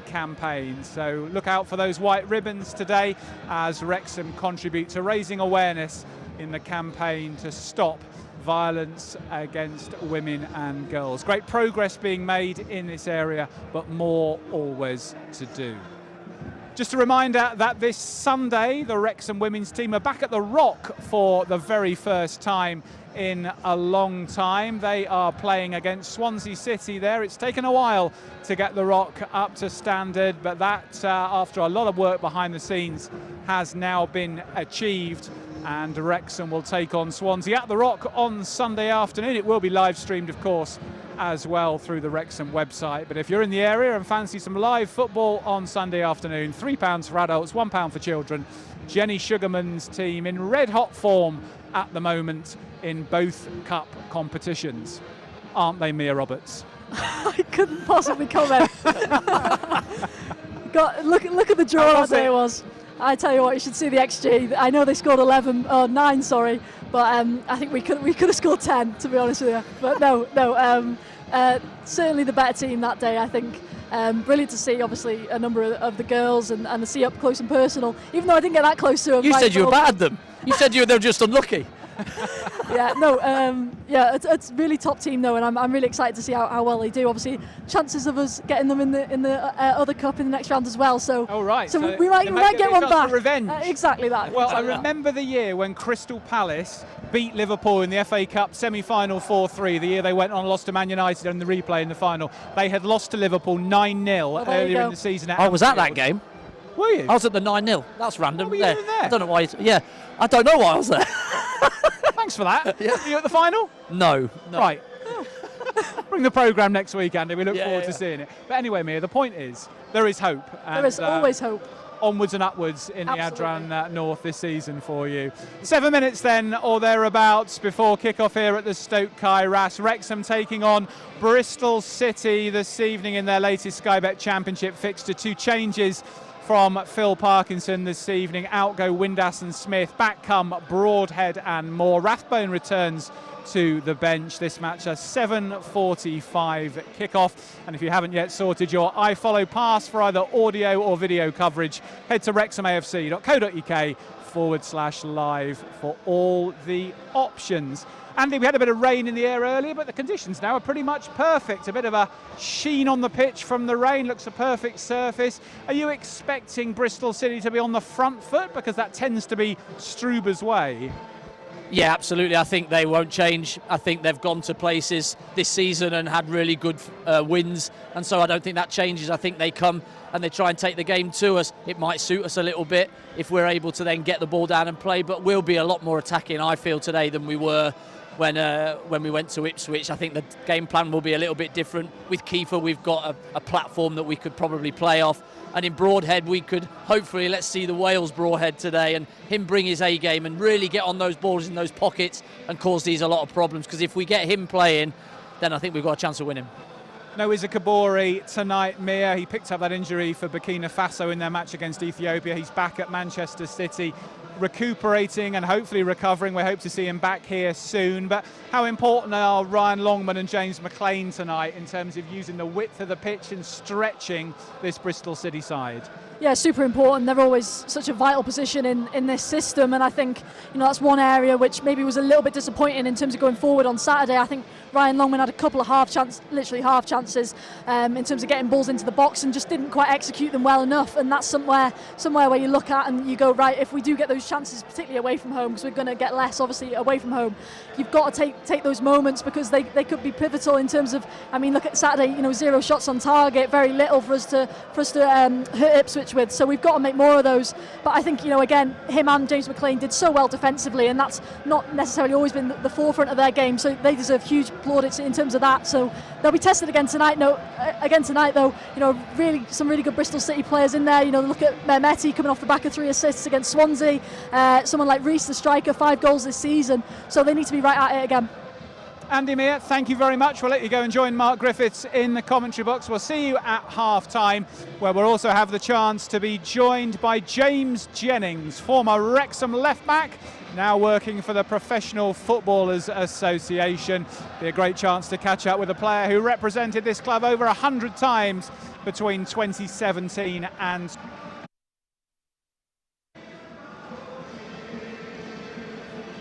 campaign. So look out for those white ribbons today as Wrexham contribute to raising awareness in the campaign to stop violence against women and girls. Great progress being made in this area, but more always to do. Just a reminder that this Sunday the Wrexham women's team are back at the Rock for the very first time in a long time. They are playing against Swansea City there. It's taken a while to get the Rock up to standard, but that, after a lot of work behind the scenes, has now been achieved. And Wrexham will take on Swansea at the Rock on Sunday afternoon. It will be live streamed, of course, as well through the Wrexham website. But if you're in the area and fancy some live football on Sunday afternoon, £3 for adults, £1 for children. Jenny Sugarman's team in red-hot form at the moment in both cup competitions. Aren't they, Mia Roberts? I couldn't possibly comment. Look at the draw that day it was. I tell you what, you should see the XG. I know they scored 9, sorry, but I think we could have scored 10, to be honest with you. But no, certainly the better team that day, I think. Brilliant to see, obviously, a number of the girls and to see up close and personal, even though I didn't get that close to them. You said you were bad at them. You said they were just unlucky. It's a really top team though, and I'm really excited to see how well they do. Obviously, chances of us getting them in the other cup in the next round as well. So, so we might get one back. Revenge. Exactly that. Well, I remember the year when Crystal Palace beat Liverpool in the FA Cup semi-final 4-3. The year they went on and lost to Man United in the replay in the final. They had lost to Liverpool 9-0 earlier in the season. I was at that game. Were you? I was at the 9-0. That's random. Were you there? I don't know why. I don't know why I was there. Thanks for that. Were you at the final? No. Right. Bring the programme next week, Andy. We look forward to seeing it. But anyway, Mia, the point is, there is hope. There is always hope. Onwards and upwards in the Adran North this season for you. 7 minutes then, or thereabouts, before kick-off here at the Stoke Kairas. Wrexham taking on Bristol City this evening in their latest Sky Bet Championship fixture. 2 changes from Phil Parkinson this evening. Out go Windass and Smith. Back come Broadhead and Moore. Rathbone returns to the bench. This match a 7:45 kickoff. And if you haven't yet sorted your iFollow pass for either audio or video coverage, head to wrexhamafc.co.uk/live for all the options. Andy, we had a bit of rain in the air earlier, but the conditions now are pretty much perfect. A bit of a sheen on the pitch from the rain, looks a perfect surface. Are you expecting Bristol City to be on the front foot? Because that tends to be Struber's way. Yeah, absolutely. I think they won't change. I think they've gone to places this season and had really good wins, and so I don't think that changes. I think they come and they try and take the game to us. It might suit us a little bit if we're able to then get the ball down and play, but we'll be a lot more attacking, I feel, today than we were when we went to Ipswich. I think the game plan will be a little bit different. With Kiefer, we've got a platform that we could probably play off. And in Broadhead, we could hopefully, let's see the Wales Broadhead today and him bring his A game and really get on those balls in those pockets and cause these a lot of problems. Because if we get him playing, then I think we've got a chance of winning. No Iza Kabori tonight, Mia. He picked up that injury for Burkina Faso in their match against Ethiopia. He's back at Manchester City, recuperating and hopefully recovering. We hope to see him back here soon. But how important are Ryan Longman and James McLean tonight in terms of using the width of the pitch and stretching this Bristol City side? Yeah, super important. They're always such a vital position in this system, and I think that's one area which maybe was a little bit disappointing in terms of going forward on Saturday. I think Ryan Longman had a couple of literally half chances in terms of getting balls into the box and just didn't quite execute them well enough. And that's somewhere where you look at and you go, right, if we do get those chances, particularly away from home, because we're going to get less obviously away from home, you've got to take those moments because they could be pivotal in terms of, I mean, look at Saturday, 0 shots on target, very little for us to hurt Ipswich with. So we've got to make more of those. But I think, again, him and James McLean did so well defensively, and that's not necessarily always been the forefront of their game. So they deserve huge plaudits in terms of that. So they'll be tested again tonight. Though, some really good Bristol City players in there. Look at Mehmeti coming off the back of 3 assists against Swansea. Someone like Reece, the striker, 5 goals this season. So they need to be right at it again. Andy, Mia, thank you very much. We'll let you go and join Mark Griffiths in the commentary box. We'll see you at half-time, where we'll also have the chance to be joined by James Jennings, former Wrexham left-back, now working for the Professional Footballers Association. Be a great chance to catch up with a player who represented this club over 100 times between 2017 and...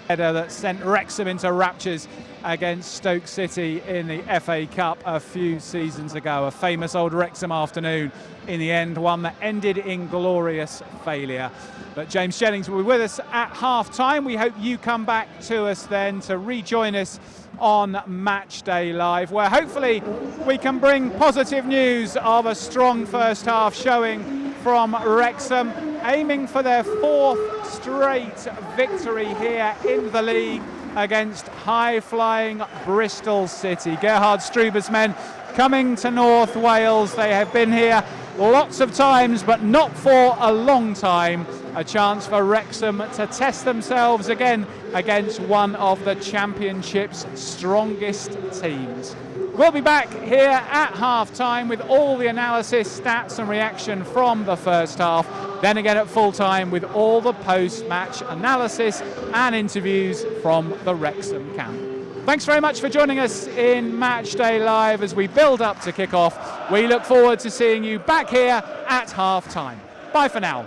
header that sent Wrexham into raptures against Stoke City in the FA Cup a few seasons ago. A famous old Wrexham afternoon in the end, one that ended in glorious failure. But James Jennings will be with us at half-time. We hope you come back to us then to rejoin us on Match Day Live, where hopefully we can bring positive news of a strong first half showing from Wrexham, aiming for their 4th straight victory here in the league against high-flying Bristol City. Gerhard Struber's men coming to North Wales. They have been here lots of times, but not for a long time. A chance for Wrexham to test themselves again against one of the Championship's strongest teams. We'll be back here at half-time with all the analysis, stats and reaction from the first half. Then again at full-time with all the post-match analysis and interviews from the Wrexham camp. Thanks very much for joining us in Match Day Live as we build up to kick-off. We look forward to seeing you back here at half-time. Bye for now.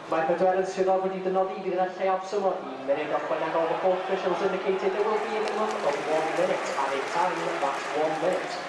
Mae pedwerydd swyddog wedi dynoddi bydd yna lle absymol 1 munud ychwanegol. The court officials indicated there will be a minimum of 1 minute. Added time, that's 1 minute.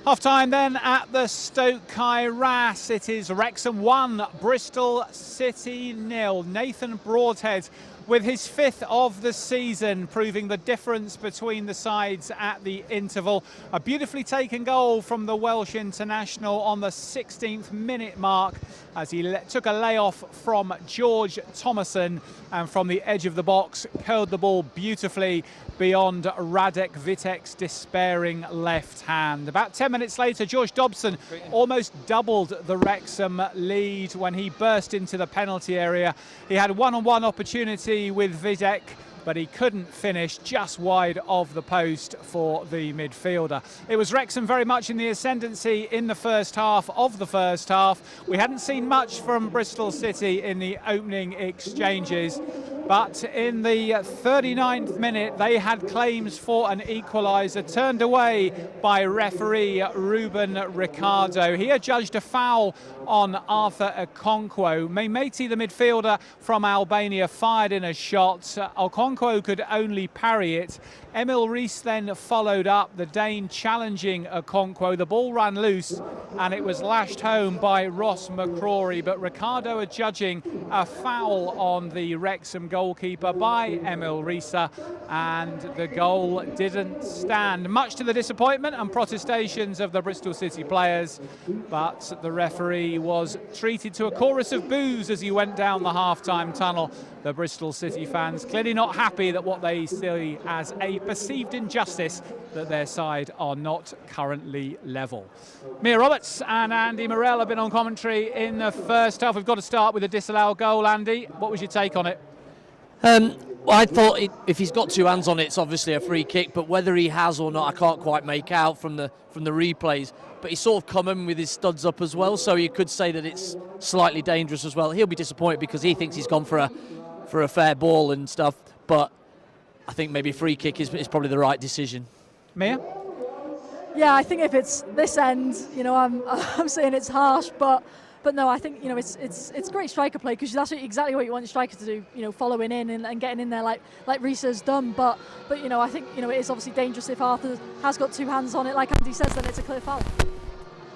Half time then at the Stoke Kairas. It is Wrexham 1, Bristol City 0. Nathan Broadhead with his 5th of the season, proving the difference between the sides at the interval. A beautifully taken goal from the Welsh international on the 16th minute mark as he took a layoff from George Thomason and from the edge of the box curled the ball beautifully beyond Radek Vitek's despairing left hand. About 10 minutes later, George Dobson almost doubled the Wrexham lead when he burst into the penalty area. He had one-on-one opportunity with Vitek, but he couldn't finish, just wide of the post for the midfielder. It was Wrexham very much in the ascendancy in the first half of the first half. We hadn't seen much from Bristol City in the opening exchanges, but in the 39th minute they had claims for an equaliser, turned away by referee Ruben Ricardo. He had judged a foul on Arthur Okonkwo. Mehmeti, the midfielder from Albania, fired in a shot. Okonkwo could only parry it. Emil Rees then followed up, the Dane challenging Okonkwo. The ball ran loose and it was lashed home by Ross McCrory, but Ricardo adjudging a foul on the Wrexham goalkeeper by Emil Risa, and the goal didn't stand, much to the disappointment and protestations of the Bristol City players. But the referee was treated to a chorus of boos as he went down the half-time tunnel. The Bristol City fans clearly not happy that what they see as a perceived injustice that their side are not currently level. Mia Roberts and Andy Morell have been on commentary in the first half. We've got to start with a disallowed goal. Andy, what was your take on it? Well, I thought if he's got two hands on it, it's obviously a free kick, but whether he has or not, I can't quite make out from the replays. But he's sort of come in with his studs up as well, so you could say that it's slightly dangerous as well. He'll be disappointed because he thinks he's gone for a fair ball and stuff, but I think maybe free kick is probably the right decision. Mia? Yeah, I think if it's this end, I'm saying it's harsh, but no, I think it's great striker play, because that's exactly what you want your striker to do. Following in and getting in there like Risa's done. But I think it is obviously dangerous if Arthur has got two hands on it, like Andy says, then it's a clear foul.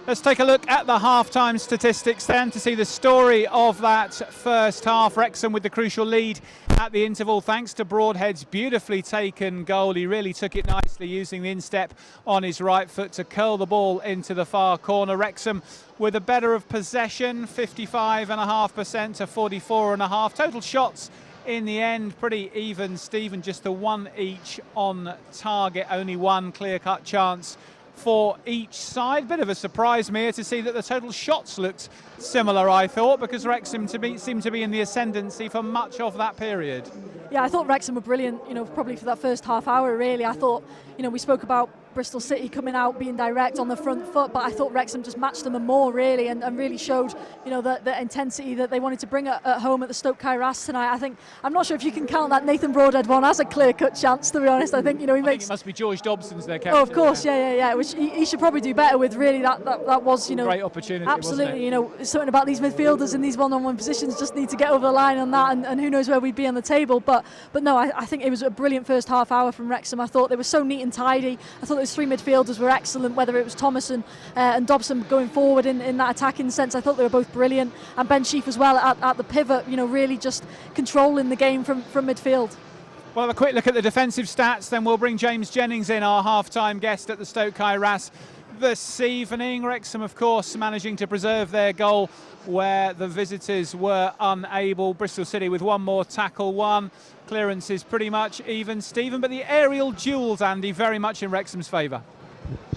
Let's take a look at the half-time statistics then to see the story of that first half. Wrexham with the crucial lead at the interval thanks to Broadhead's beautifully taken goal. He really took it nicely, using the instep on his right foot to curl the ball into the far corner. Wrexham with a better of possession, 55.5% to 44.5%. Total shots in the end pretty even, Stephen, just the one each on target, only one clear-cut chance for each side. Bit of a surprise, Mia, to see that the total shots looked similar, I thought, because Wrexham seemed to be in the ascendancy for much of that period. Yeah, I thought Wrexham were brilliant, probably for that first half hour, really. I thought, we spoke about Bristol City coming out, being direct on the front foot, but I thought Wrexham just matched them more, really, and really showed, the intensity that they wanted to bring at home at the Stoke Kairas tonight. I'm not sure if you can count that Nathan Broadhead one as a clear-cut chance, to be honest. I think, he makes... think it must be George Dobson's their captain. Oh, of course, yeah, which he should probably do better with, really. That was, great opportunity, absolutely, wasn't it? Something about these midfielders in these one-on-one positions just need to get over the line on that, and who knows where we'd be on the table. But no, I think it was a brilliant first half hour from Wrexham. I thought they were so neat and tidy. I thought those three midfielders were excellent, whether it was Thomas and Dobson going forward in that attacking sense. I thought they were both brilliant, and Ben Sheaf as well at the pivot, really just controlling the game from midfield. Well, a quick look at the defensive stats, then we'll bring James Jennings in, our half-time guest at the Stoke Kairas this evening. Wrexham, of course, managing to preserve their goal where the visitors were unable. Bristol City with one more tackle, one. Clearance is pretty much even, Stephen, but the aerial duels, Andy, very much in Wrexham's favour.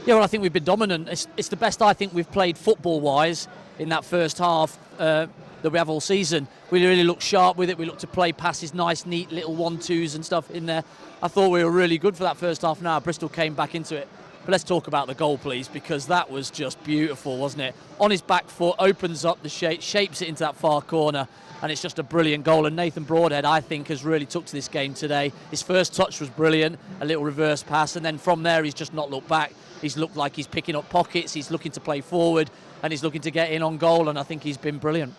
Yeah, well, I think we've been dominant. It's the best I think we've played football-wise in that first half that we have all season. We really looked sharp with it. We looked to play passes, nice, neat little 1-2s and stuff in there. I thought we were really good for that first half an hour. Bristol came back into it. But let's talk about the goal, please, because that was just beautiful, wasn't it? On his back foot, opens up the shapes it into that far corner, and it's just a brilliant goal. And Nathan Broadhead, I think, has really took to this game today. His first touch was brilliant, a little reverse pass, and then from there he's just not looked back. He's looked like he's picking up pockets, he's looking to play forward, and he's looking to get in on goal, and I think he's been brilliant.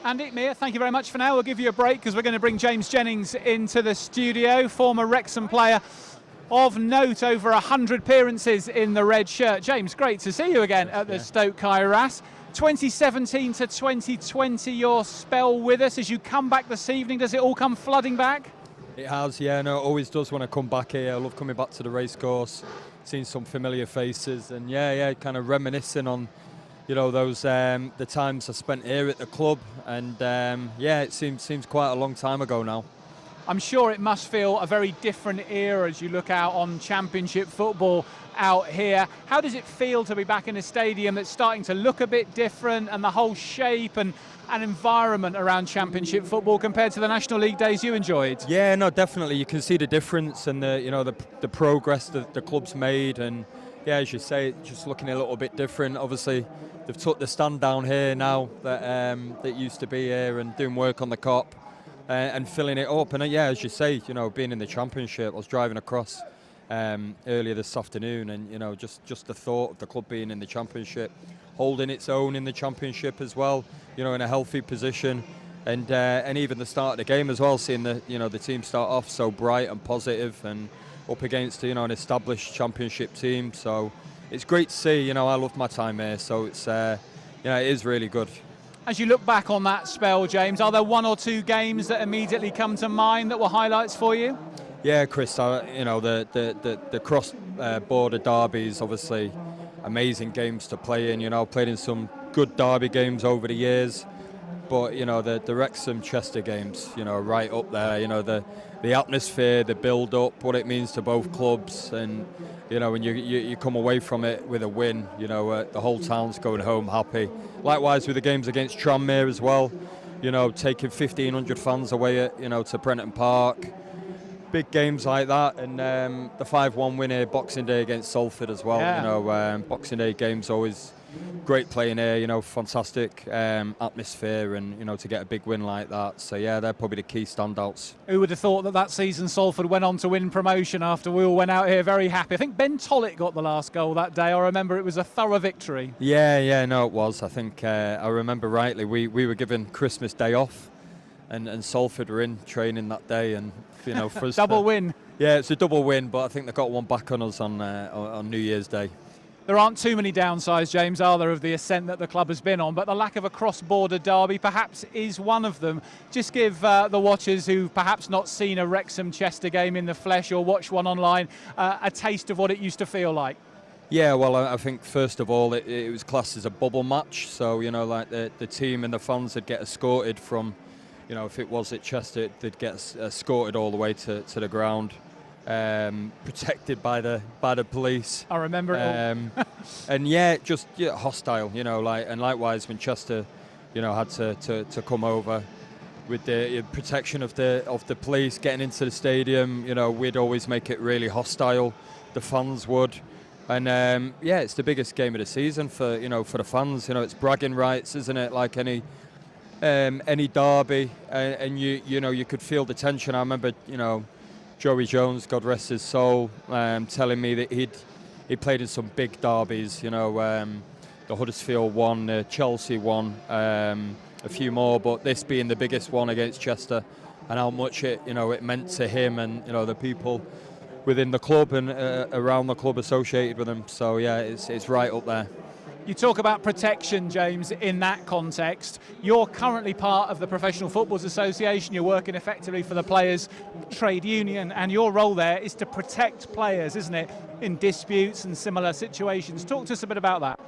Andy, Mia, thank you very much for now. We'll give you a break because we're going to bring James Jennings into the studio, former Wrexham player of note, over 100 appearances in the red shirt. James, great to see you again at the Stoke Kairas. 2017 to 2020, your spell with us. As you come back this evening, does it all come flooding back? It has, yeah. No, it always does when I come back here. I love coming back to the racecourse, seeing some familiar faces, and kind of reminiscing on, those the times I spent here at the club, and it seems quite a long time ago now. I'm sure it must feel a very different era as you look out on Championship football out here. How does it feel to be back in a stadium that's starting to look a bit different, and the whole shape and environment around Championship football compared to the National League days you enjoyed? Yeah, no, definitely. You can see the difference and the progress that the club's made, and as you say, just looking a little bit different. Obviously, they've took the stand down here now that used to be here, and doing work on the Cop. And filling it up, and as you say, being in the Championship, I was driving across earlier this afternoon, and just the thought of the club being in the Championship, holding its own in the Championship as well, in a healthy position, and even the start of the game as well, seeing the team start off so bright and positive, and up against an established Championship team. So it's great to see. I loved my time here, so it's it is really good. As you look back on that spell, James, are there one or two games that immediately come to mind that were highlights for you? Yeah, Chris, you know, the cross-border derbies, obviously amazing games to play in. You know, played in some good derby games over the years. But, you know, the Wrexham Chester games, you know, right up there. You know, the atmosphere, the build-up, what it means to both clubs. And, you know, when you come away from it with a win, you know, the whole town's going home happy. Likewise with the games against Tranmere as well. You know, taking 1,500 fans away at, you know, to Prenton Park. Big games like that, and the 5-1 win here Boxing Day against Salford as well. Yeah. You know, Boxing Day games always great playing here. You know, fantastic atmosphere, and you know, to get a big win like that. So yeah, they're probably the key standouts. Who would have thought that season Salford went on to win promotion after we all went out here very happy? I think Ben Tollett got the last goal that day. I remember it was a thorough victory. Yeah, no, it was. I think I remember rightly. We were given Christmas Day off, and Salford were in training that day, and you know, for us double win. Yeah, it's a double win, but I think they got one back on us on New Year's Day. There aren't too many downsides, James, are there, of the ascent that the club has been on, but the lack of a cross-border derby perhaps is one of them. Just give the watchers who've perhaps not seen a Wrexham-Chester game in the flesh or watched one online a taste of what it used to feel like. Yeah, well, I think first of all it was classed as a bubble match, so you know, like the team and the fans would get escorted from, you know, if it was at Chester, they'd get escorted all the way to the ground, protected by the police. I remember it all. And yeah, just hostile, you know, like, and likewise when Chester, you know, had to come over with the protection of the police getting into the stadium. You know, we'd always make it really hostile. The fans would. And yeah, it's the biggest game of the season for the fans. You know, it's bragging rights, isn't it? Like any derby, and you know, you could feel the tension. I remember, you know, Joey Jones, God rest his soul, telling me that he played in some big derbies. You know, the Huddersfield one, the Chelsea one, a few more, but this being the biggest one against Chester, and how much it meant to him and you know the people within the club and around the club associated with him. So yeah, it's right up there. You talk about protection, James, in that context. You're currently part of the Professional Footballers Association. You're working effectively for the Players' Trade Union, and your role there is to protect players, isn't it, in disputes and similar situations. Talk to us a bit about that.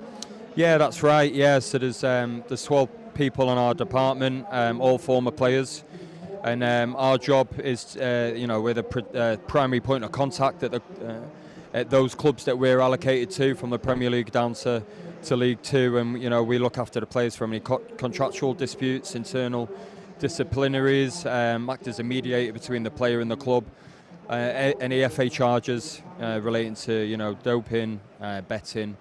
Yeah, that's right. Yeah, so there's 12 people in our department, all former players. And our job is, we're the primary point of contact at those clubs that we're allocated to, from the Premier League down to League Two, and you know, we look after the players from any contractual disputes, internal disciplinaries, act as a mediator between the player and the club, any FA charges relating to, you know, doping, betting,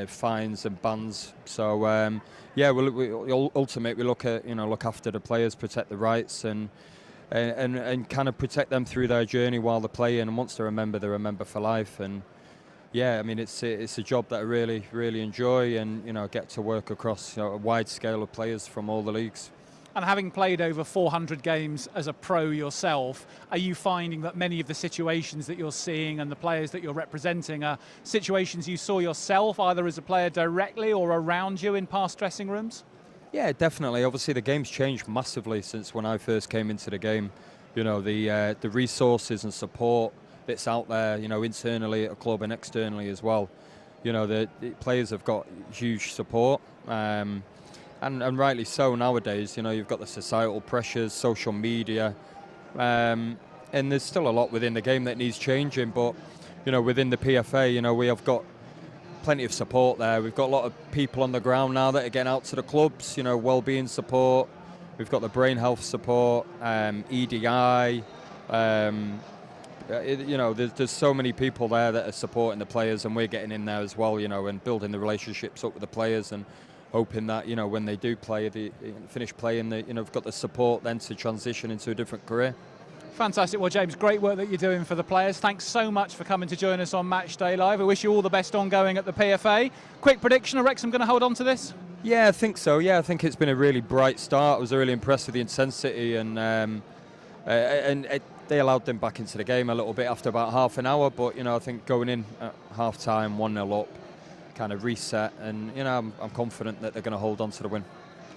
fines and bans. So yeah, we ultimately look after the players, protect the rights, and kind of protect them through their journey while they're playing. And once they're a member for life. And yeah, I mean, it's a job that I really, really enjoy, and you know, get to work across, you know, a wide scale of players from all the leagues. And having played over 400 games as a pro yourself, are you finding that many of the situations that you're seeing and the players that you're representing are situations you saw yourself, either as a player directly or around you in past dressing rooms? Yeah, definitely. Obviously, the game's changed massively since when I first came into the game. You know, the resources and support that's out there, you know, internally at a club and externally as well. You know, the players have got huge support. And rightly so nowadays. You know, you've got the societal pressures, social media, and there's still a lot within the game that needs changing. But you know, within the PFA, you know, we have got plenty of support there. We've got a lot of people on the ground now that are getting out to the clubs. You know, well-being support. We've got the brain health support, EDI. You know, there's so many people there that are supporting the players, and we're getting in there as well. You know, and building the relationships up with the players, and hoping that, you know, when they do play, finish playing, you know, have got the support then to transition into a different career. Fantastic. Well, James, great work that you're doing for the players. Thanks so much for coming to join us on Match Day Live. I wish you all the best ongoing at the PFA. Quick prediction, are Wrexham going to hold on to this? Yeah, I think so. Yeah, I think it's been a really bright start. I was really impressed with the intensity, and they allowed them back into the game a little bit after about half an hour. But, you know, I think going in at half-time, 1-0 up, kind of reset, and you know, I'm confident that they're going to hold on to the win.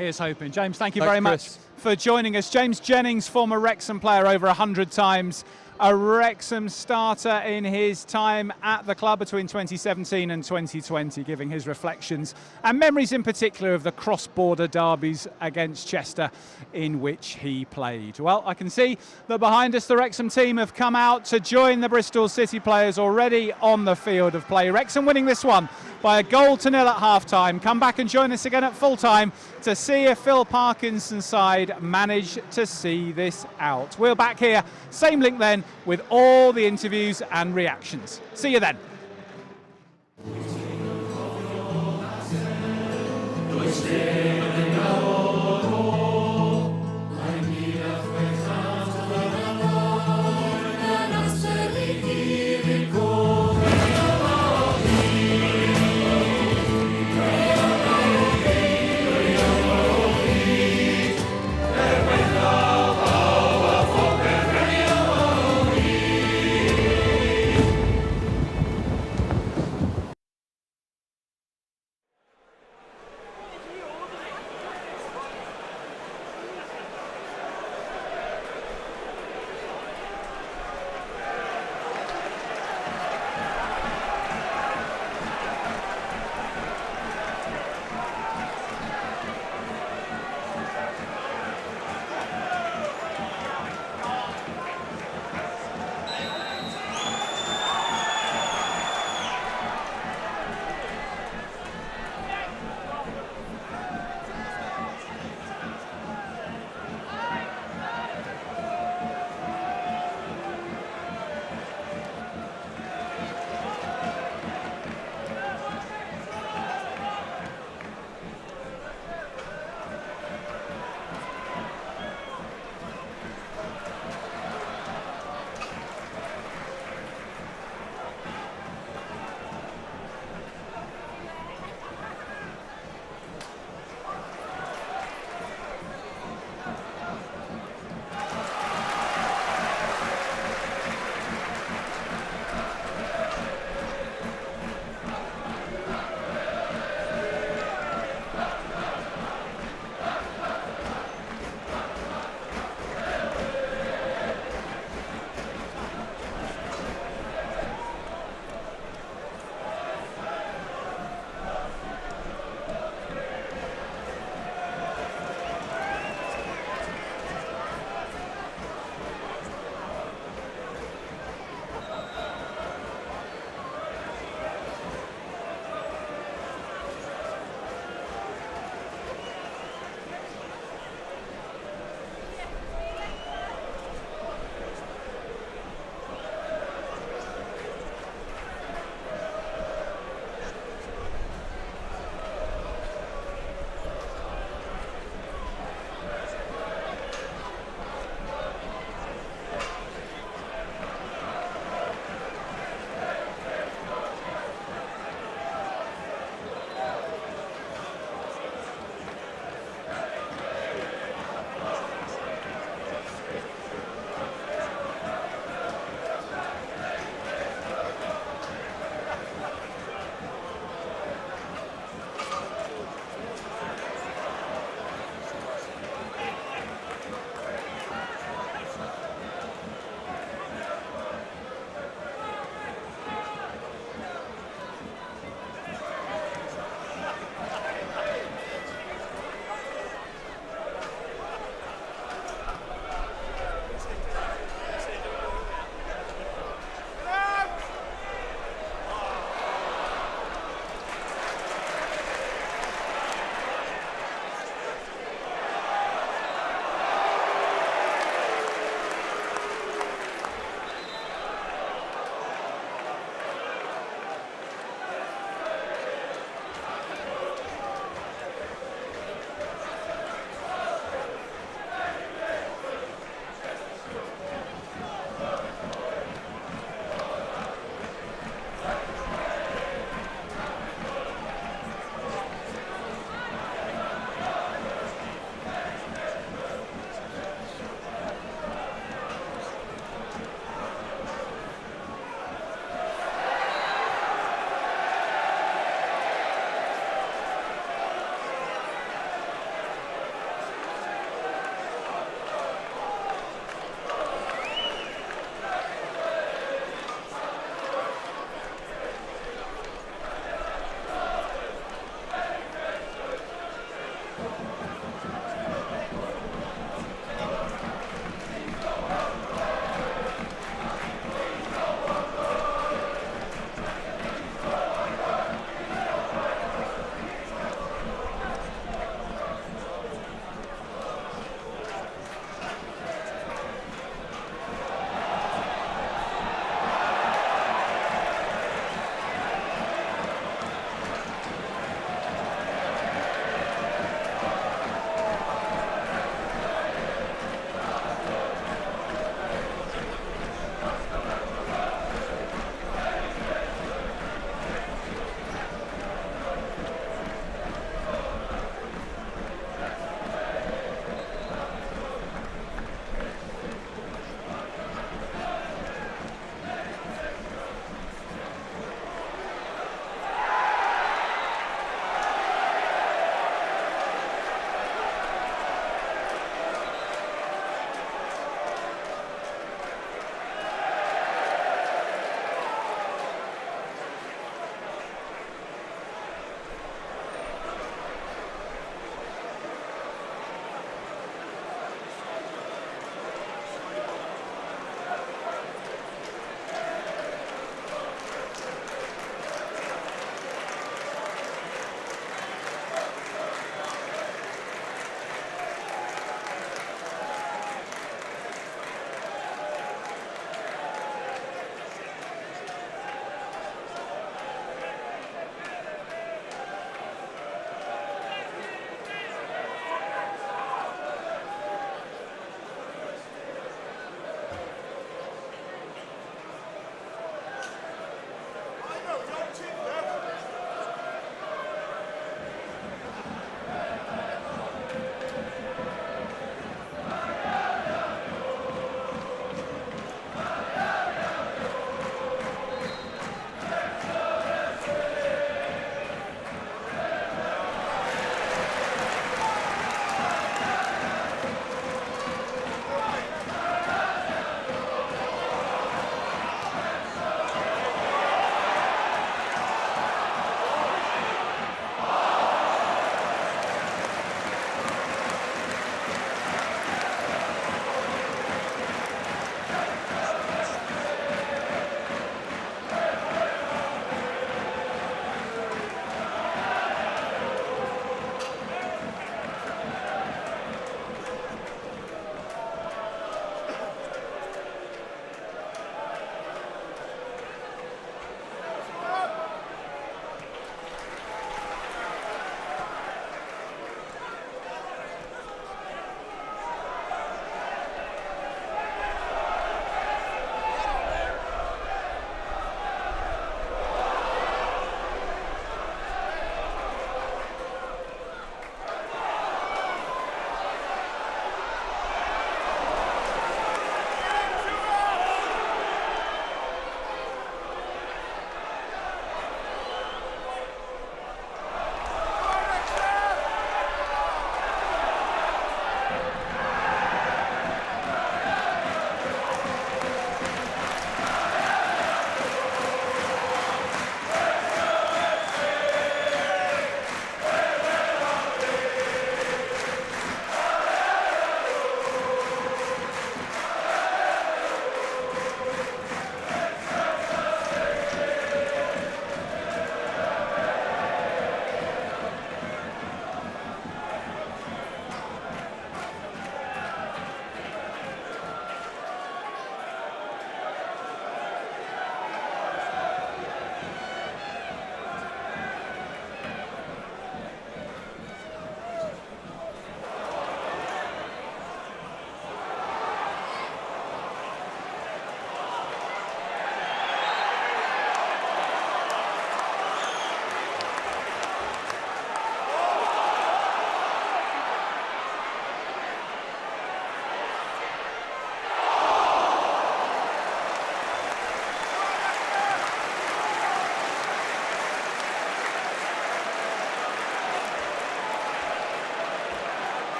Here's hoping. James, thank you Thanks, very much Chris. for joining us. James Jennings, former Wrexham player over 100 times, a Wrexham starter in his time at the club between 2017 and 2020, giving his reflections and memories in particular of the cross-border derbies against Chester in which he played. Well, I can see that behind us the Wrexham team have come out to join the Bristol City players already on the field of play. Wrexham winning this one by 1-0 at half-time. Come back and join us again at full-time to see if Phil Parkinson's side manage to see this out. We're back here, same link then, with all the interviews and reactions. See you then.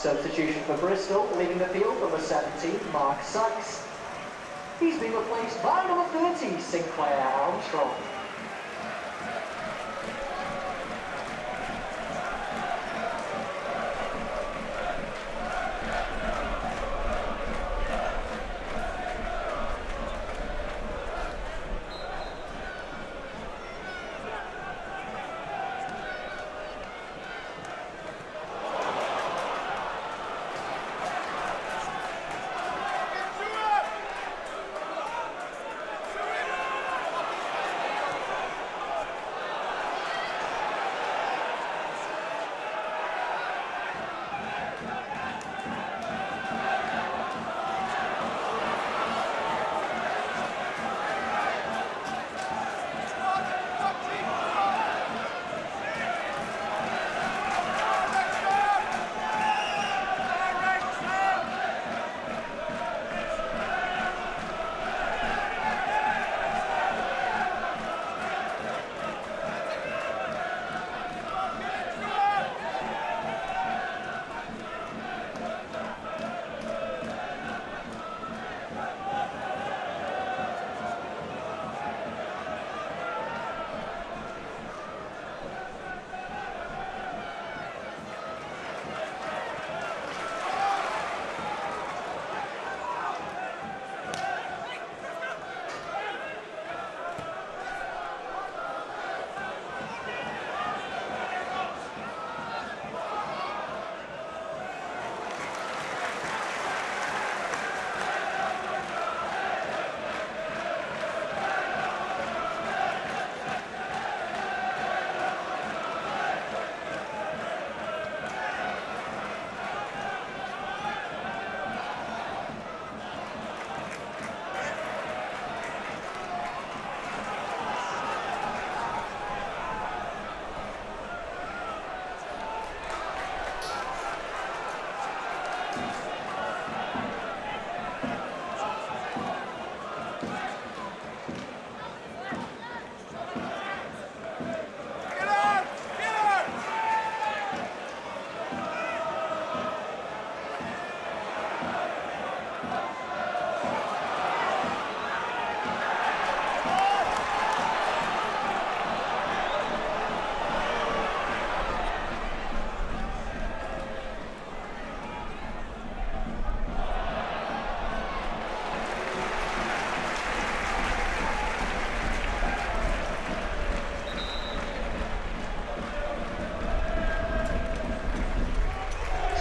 Substitution for Bristol, leaving the field, number 17, Mark Sykes. He's been replaced by number 30, Sinclair Armstrong.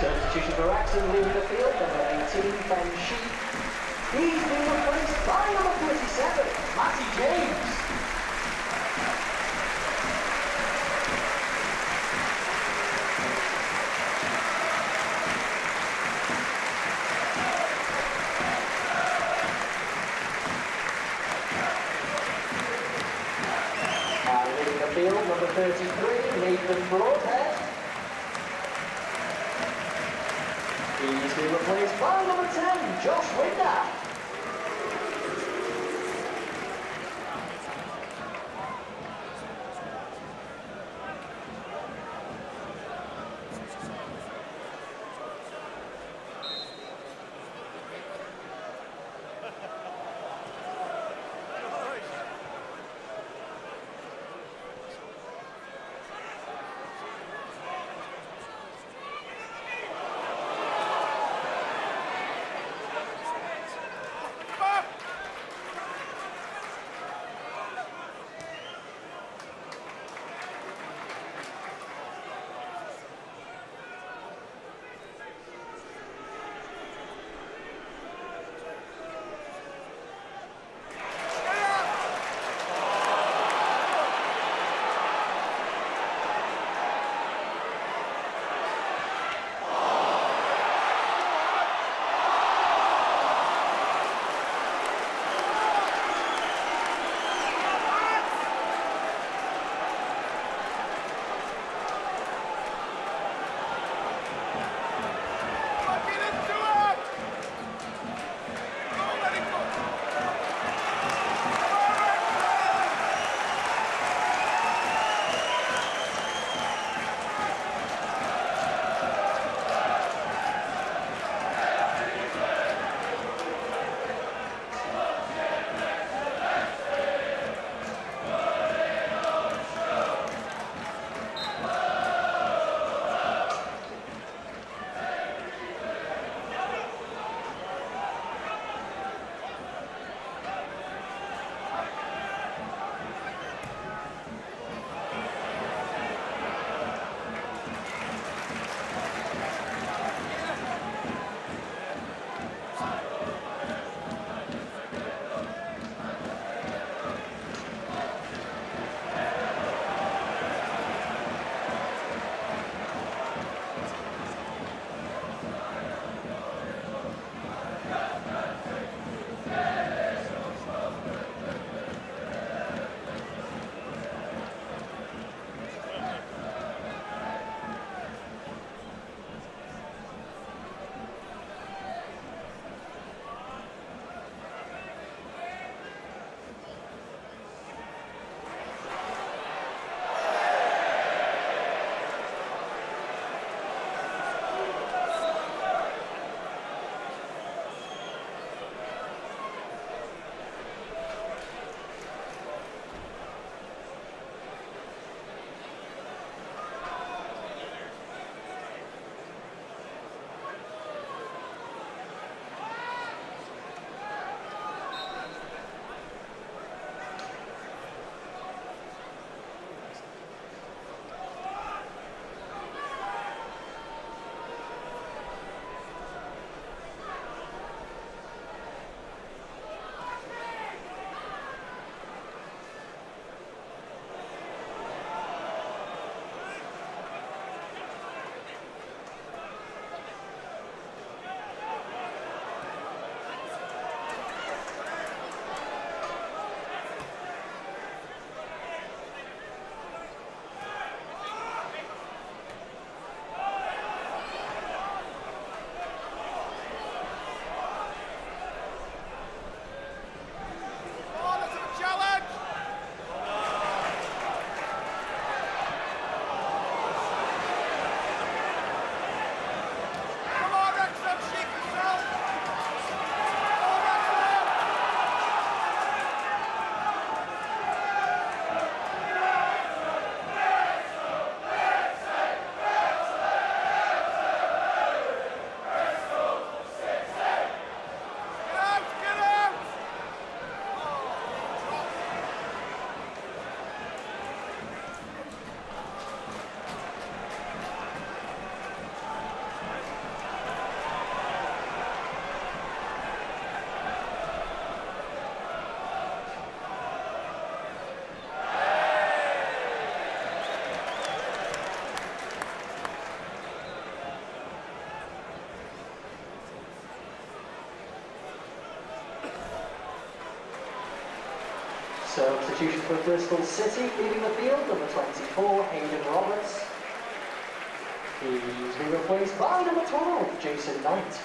Substitution for Wrexham, leaving the field, number 18, Ben Sheep. He's been replaced by number 37, Matty James. And leaving the field, number 33, Nathan Broadhead. He's been replaced by number 10, Josh Winder. Substitution for Bristol City, leaving the field, number 24, Hayden Roberts. He's been replaced by number 12, Jason Knight.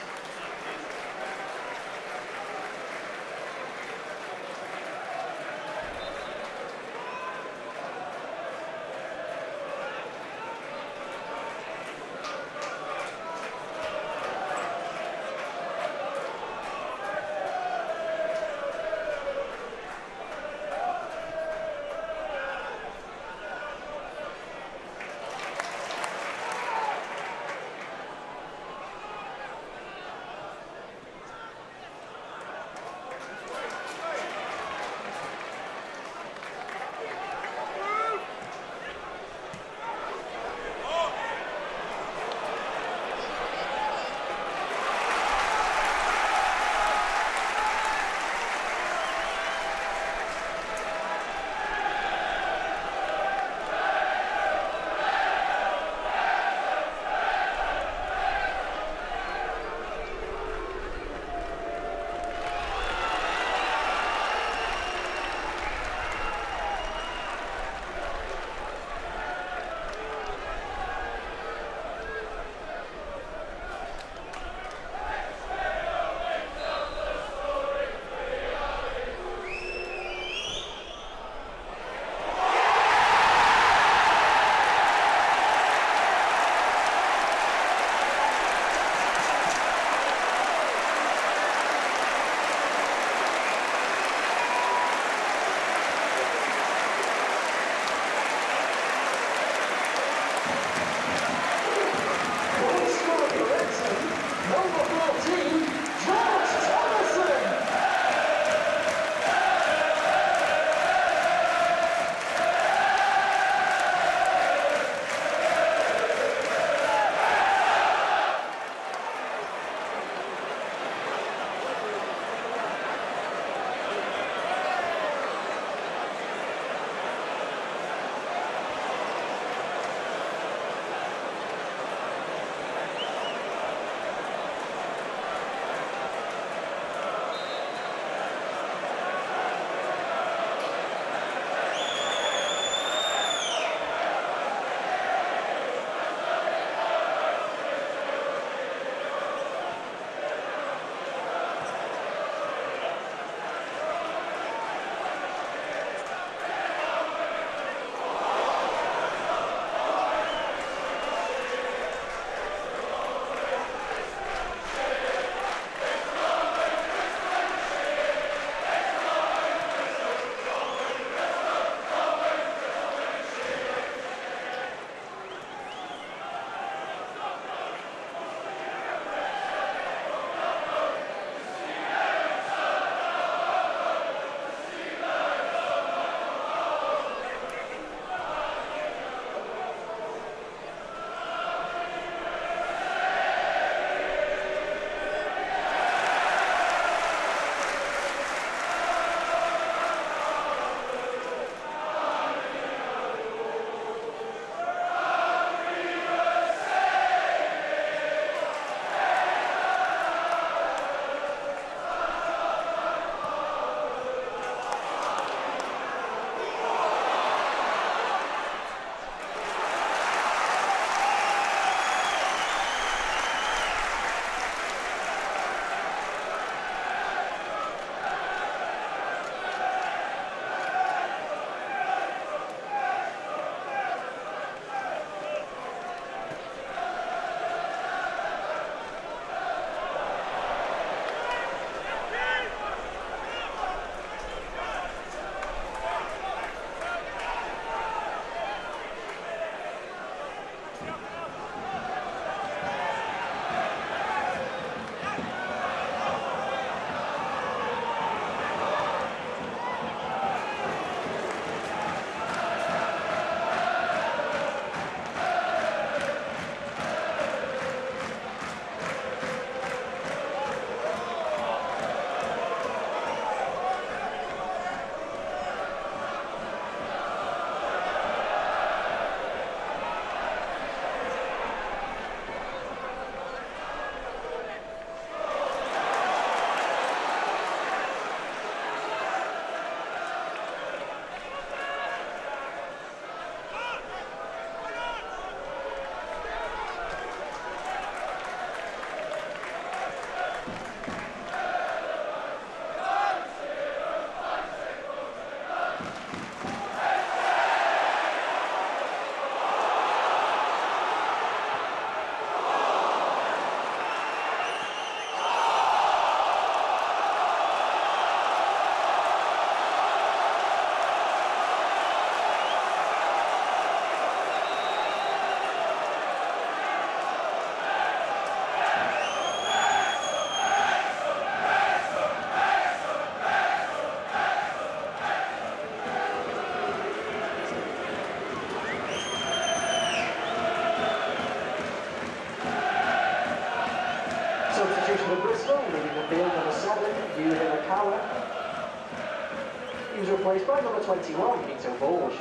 He was replaced by number 21, Peter Borge.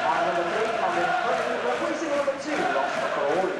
And number 3, Cameron Clinton, replacing number 2, Ross McCauley.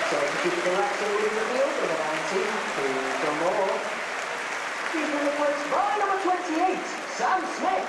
Substitute for Wrexham leaving the field, number 19, Peter Moore. He's been replaced by number 28, Sam Smith.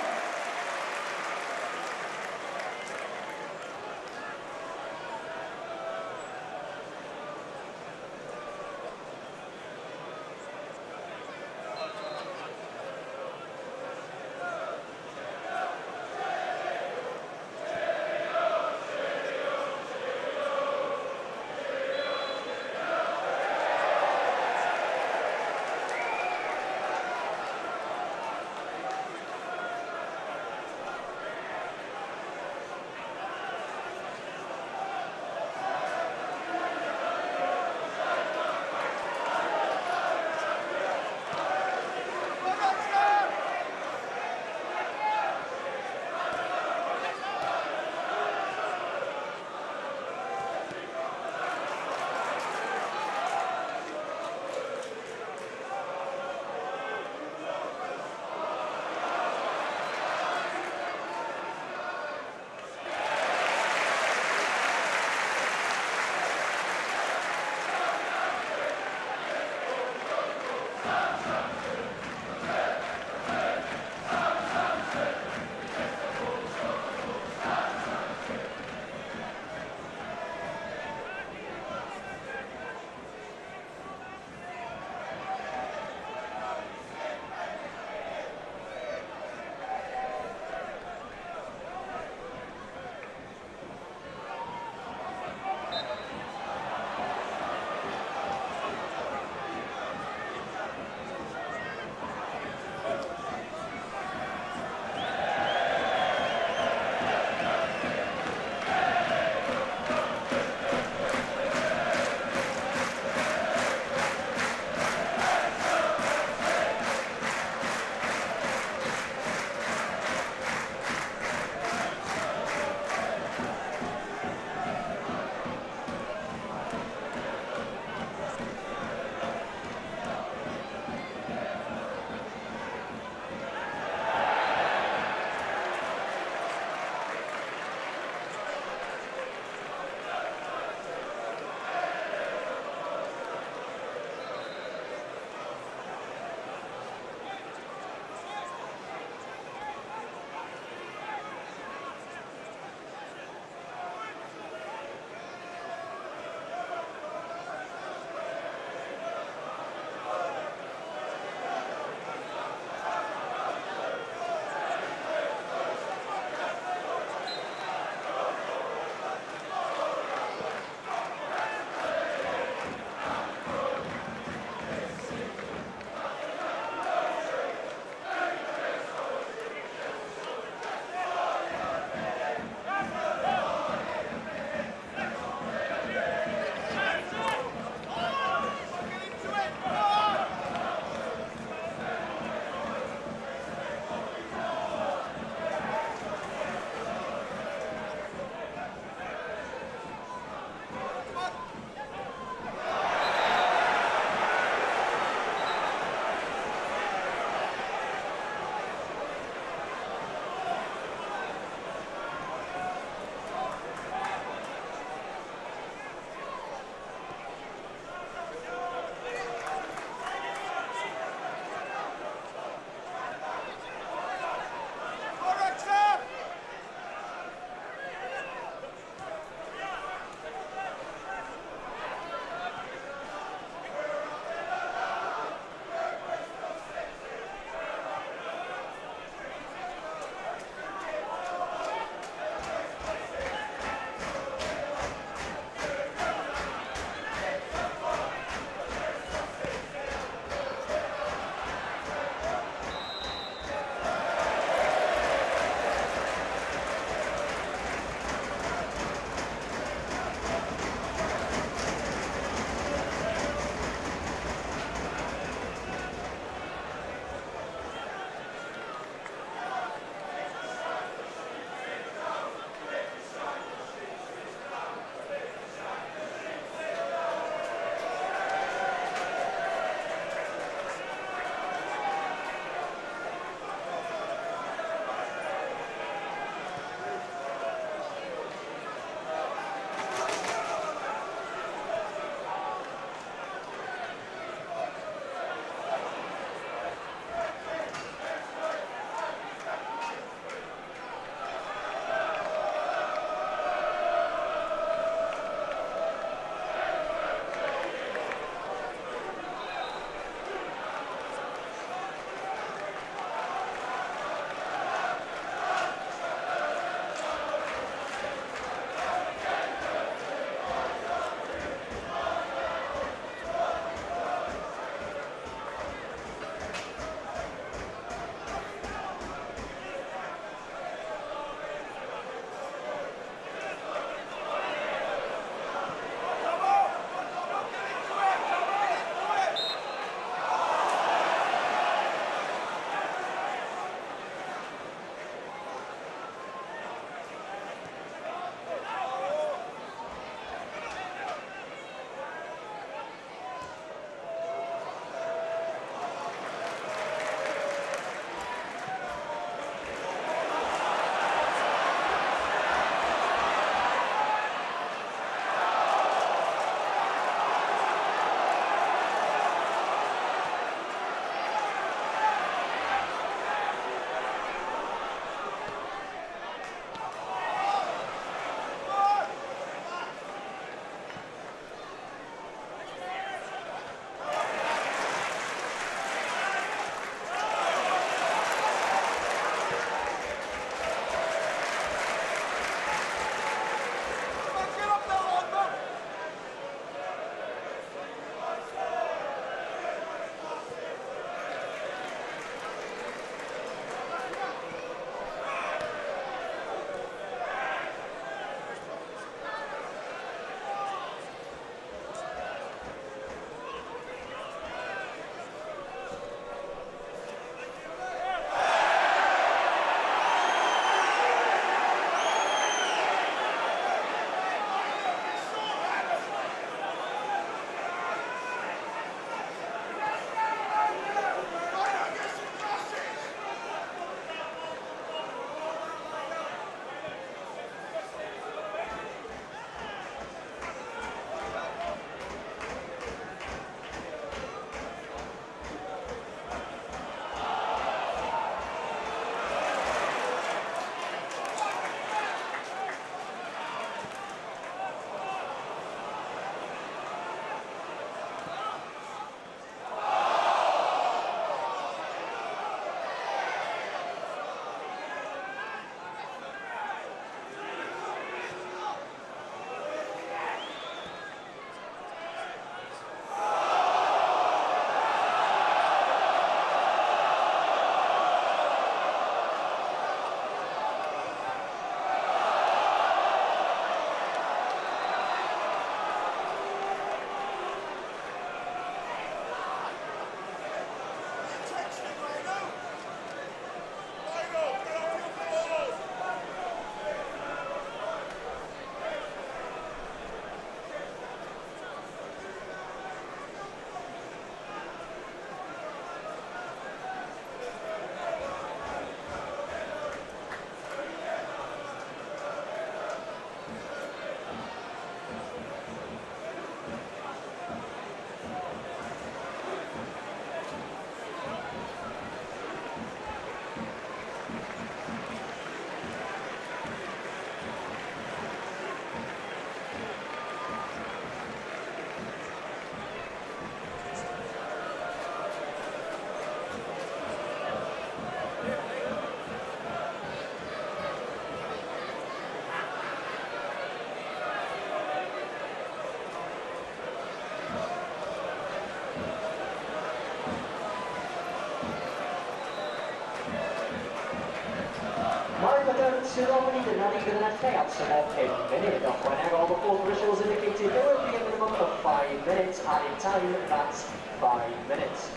Ceremony, they're not even an payout, so now a minute. Now, right now, all the four officials indicated there will be a minimum of 5 minutes, and in time, that's 5 minutes.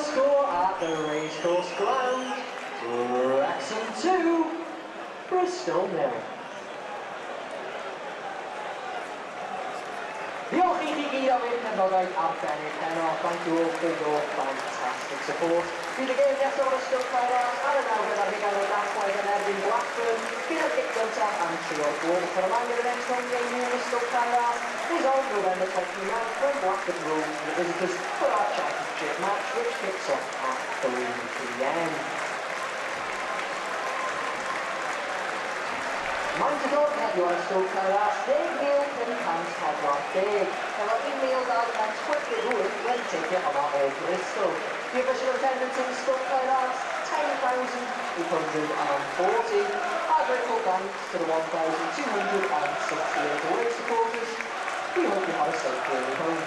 score at the Racecourse Ground, Wrexham 2, Bristol 0. Diolch I chi gyd am eich cefnogaeth arbennig heno. Thank you all for your fantastic support. Bydd y gêm nesaf o'r ystod Caerhart ar y 9 ar hugain o dachlaid yn erbyn Blackburn. Gyda'r gic gyntaf am 3 o'r gloch. For a man with the next home game here in ystod Caerhart is on November 29th when Blackburn rolls to the visitors for our championship match, which kicks off at 3 p.m. Maint y dod heddiw ar ystod Caerhart, 10,000 cant pedwar deg. Efo 1,000 chweched hwyr when ticket yma o Bristol. The official attendance in ystod Caerhart, 10,840. Our grateful thanks to the 1,268 away supporters. We hope you have a safe journey home.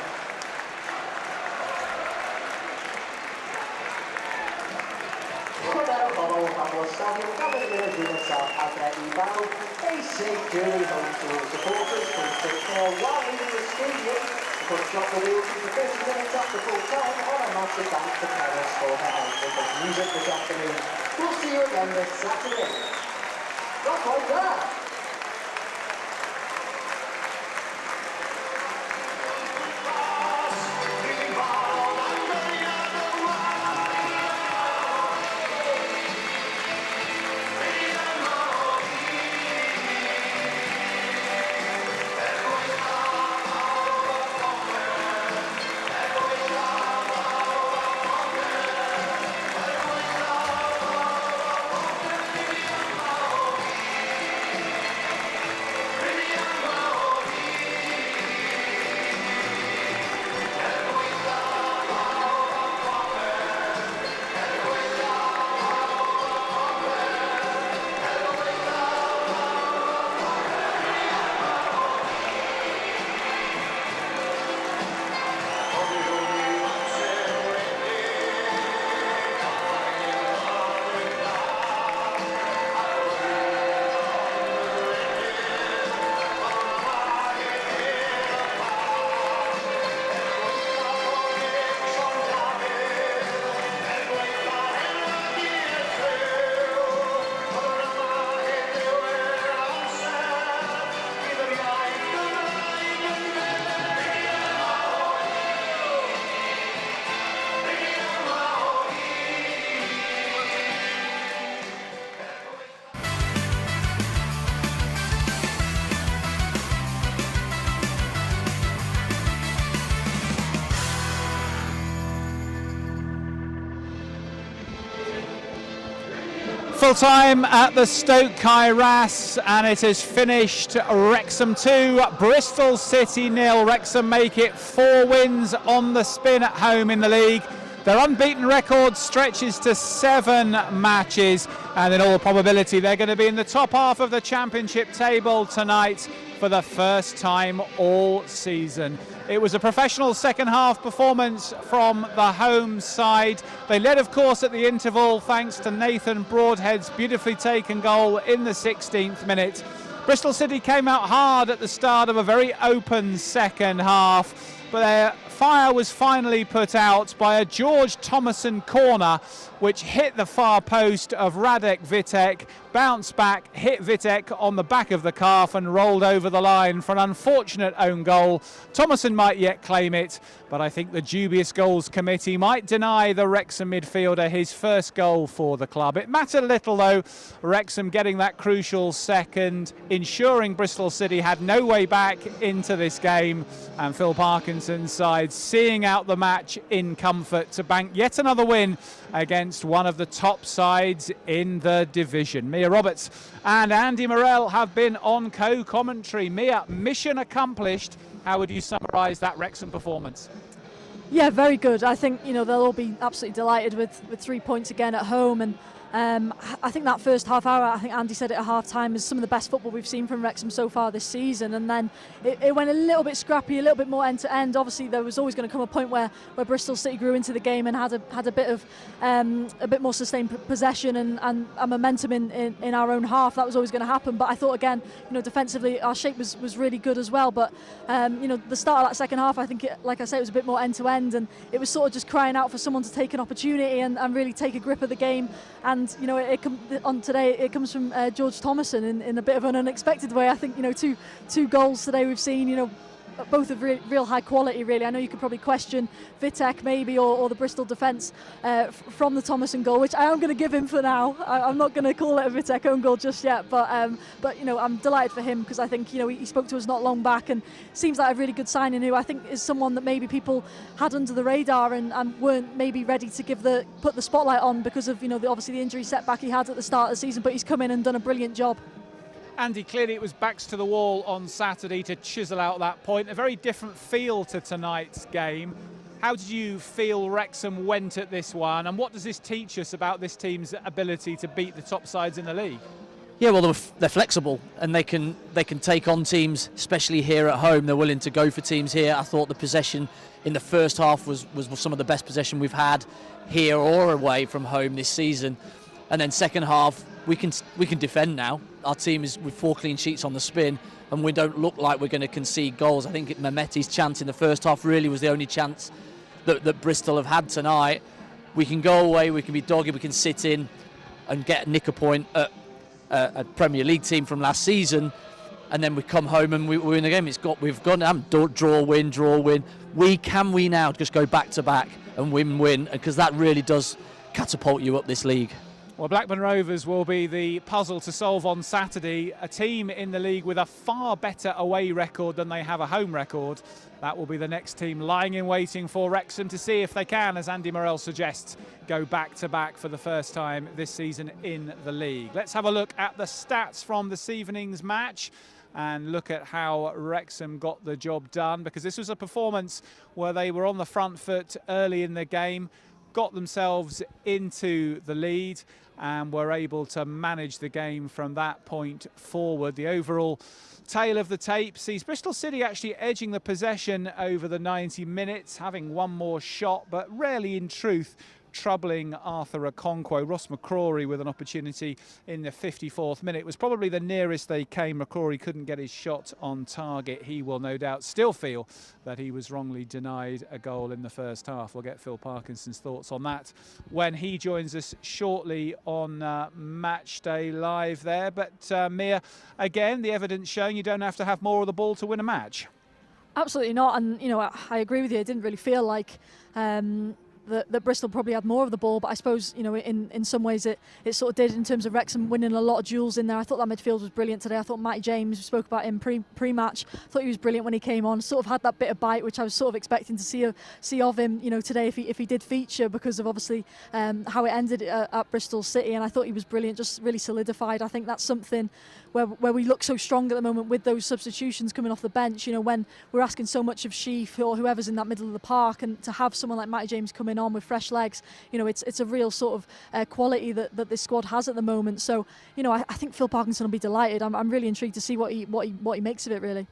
Chwarae Follow Hamlet Stadium gafodd yn y dyn South Adre I bawb. A safe journey home to all supporters. From 6-0 while in the stadium. The puck shot will be open for 30 minutes after full time on a massive thanks to Paris for her help with the music this afternoon. We'll see you again this Saturday. Not quite there. Full time at the Stoke Caerhart, and it has finished Wrexham 2, Bristol City 0. Wrexham make it 4 wins on the spin at home in the league. Their unbeaten record stretches to 7 matches, and in all probability they're going to be in the top half of the championship table tonight for the first time all season. It was a professional second half performance from the home side. They led, of course, at the interval thanks to Nathan Broadhead's beautifully taken goal in the 16th minute. Bristol City came out hard at the start of a very open second half, but their fire was finally put out by a George Thomason corner which hit the far post of Radek Vitek, bounced back, hit Vitek on the back of the calf and rolled over the line for an unfortunate own goal. Thomason might yet claim it, but I think the dubious goals committee might deny the Wrexham midfielder his first goal for the club. It mattered little though, Wrexham getting that crucial second, ensuring Bristol City had no way back into this game, and Phil Parkinson's side seeing out the match in comfort to bank yet another win against one of the top sides in the division. Mia Roberts and Andy Morell have been on co-commentary. Mia, mission accomplished. How would you summarise that Wrexham performance? Yeah, very good. I think they'll all be absolutely delighted with 3 points again at home, and I think that first half hour, I think Andy said it at half time, is some of the best football we've seen from Wrexham so far this season. And then it went a little bit scrappy, a little bit more end to end. Obviously, there was always going to come a point where Bristol City grew into the game and had a bit more sustained possession and momentum in our own half. That was always going to happen. But I thought again, defensively our shape was really good as well. But the start of that second half, I think, like I say, it was a bit more end to end, and it was sort of just crying out for someone to take an opportunity and really take a grip of the game. And on today it comes from George Thomason in a bit of an unexpected way. I think two goals today we've seen, both of real high quality, really. I know you could probably question Vitek maybe or the Bristol defence from the Thomason goal, which I am going to give him for now. I'm not going to call it a Vitek own goal just yet, but I'm delighted for him, because I think he spoke to us not long back and seems like a really good signing, who I think is someone that maybe people had under the radar and weren't maybe ready to put the spotlight on because of obviously the injury setback he had at the start of the season, but he's come in and done a brilliant job. Andy, clearly it was backs to the wall on Saturday to chisel out that point. A very different feel to tonight's game. How did you feel Wrexham went at this one, and what does this teach us about this team's ability to beat the top sides in the league? Yeah, well, they're flexible and they can take on teams, especially here at home. They're willing to go for teams here. I thought the possession in the first half was some of the best possession we've had here or away from home this season. And then second half, we can defend now. Our team is with 4 clean sheets on the spin, and we don't look like we're going to concede goals. I think Mehmeti's chance in the first half really was the only chance that Bristol have had tonight. We can go away, we can be dogged, we can sit in and nick a point at a Premier League team from last season, and then we come home and we win the game. We've gone draw, win. We now just go back to back and win, because that really does catapult you up this league. Well, Blackburn Rovers will be the puzzle to solve on Saturday. A team in the league with a far better away record than they have a home record. That will be the next team lying in waiting for Wrexham to see if they can, as Andy Morrell suggests, go back to back for the first time this season in the league. Let's have a look at the stats from this evening's match and look at how Wrexham got the job done, because this was a performance where they were on the front foot early in the game, got themselves into the lead and were able to manage the game from that point forward. The overall tale of the tape sees Bristol City actually edging the possession over the 90 minutes, having one more shot, but rarely in truth troubling Arthur Okonkwo. Ross McCrory with an opportunity in the 54th minute was probably the nearest they came. McCrory couldn't get his shot on target. He will no doubt still feel that he was wrongly denied a goal in the first half. We'll get Phil Parkinson's thoughts on that when he joins us shortly on Match Day Live there. But Mia, again, the evidence showing you don't have to have more of the ball to win a match. Absolutely not, and I agree with you. It didn't really feel like that Bristol probably had more of the ball, but I suppose in some ways it sort of did, in terms of Wrexham winning a lot of duels in there. I thought that midfield was brilliant today. I thought Matty James, we spoke about him pre-match, I thought he was brilliant when he came on. Sort of had that bit of bite which I was sort of expecting to see of him today if he did feature, because of obviously how it ended at Bristol City, and I thought he was brilliant, just really solidified. I think that's something where we look so strong at the moment with those substitutions coming off the bench, when we're asking so much of Sheaf or whoever's in that middle of the park, and to have someone like Matty James coming on with fresh legs, it's a real sort of quality that this squad has at the moment. So I think Phil Parkinson will be delighted. I'm really intrigued to see what he makes of it, really.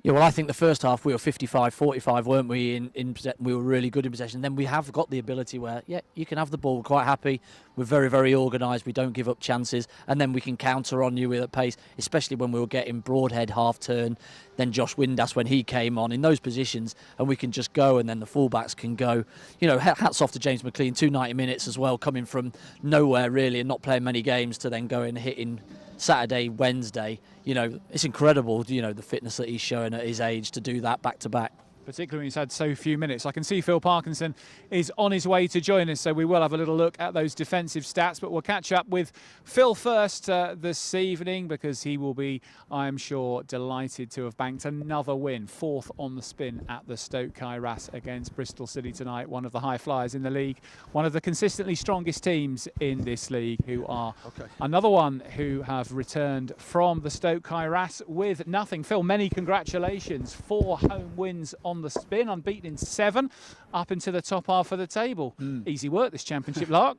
Yeah, well, I think the first half we were 55-45, weren't we? We were really good in possession. Then we have got the ability where you can have the ball. We're quite happy. We're very, very organised. We don't give up chances, and then we can counter on you with a pace, especially when we were getting Broadhead half turn, then Josh Windass when he came on in those positions, and we can just go, and then the fullbacks can go. Hats off to James McLean, 90 minutes as well, coming from nowhere really and not playing many games to then go and hitting Saturday, Wednesday. It's incredible, the fitness that he's showing at his age to do that back to back. Particularly when he's had so few minutes. I can see Phil Parkinson is on his way to join us, so we will have a little look at those defensive stats, but we'll catch up with Phil first this evening, because he will be, I'm sure, delighted to have banked another win, 4th on the spin at the Stoke Kairas against Bristol City tonight, one of the high flyers in the league, one of the consistently strongest teams in this league, who are another one who have returned from the Stoke Kairas with nothing. Phil, many congratulations, 4 home wins on the spin, unbeaten in 7, up into the top half of the table. Easy work, this championship, Lark.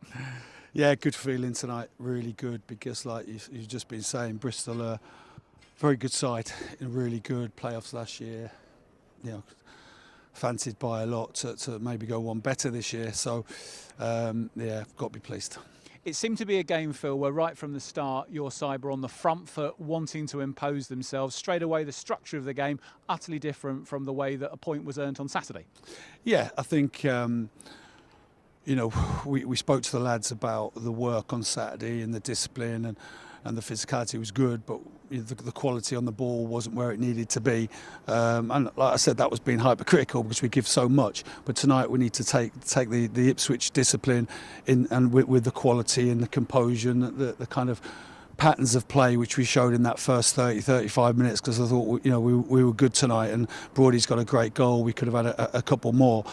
Yeah, good feeling tonight, really good, because like you've just been saying, Bristol are a very good side, really good playoffs last year, fancied by a lot to maybe go one better this year, so yeah, got to be pleased. It seemed to be a game, Phil, where right from the start your side were on the front foot, wanting to impose themselves. Straight away the structure of the game utterly different from the way that a point was earned on Saturday. Yeah, I think we spoke to the lads about the work on Saturday and the discipline and the physicality was good, but the quality on the ball wasn't where it needed to be. And like I said, that was being hypercritical because we give so much. But tonight we need to take the Ipswich discipline in, and with the quality and the composure and the kind of patterns of play which we showed in that first 35 minutes, because I thought we were good tonight, and Brody's got a great goal. We could have had a couple more.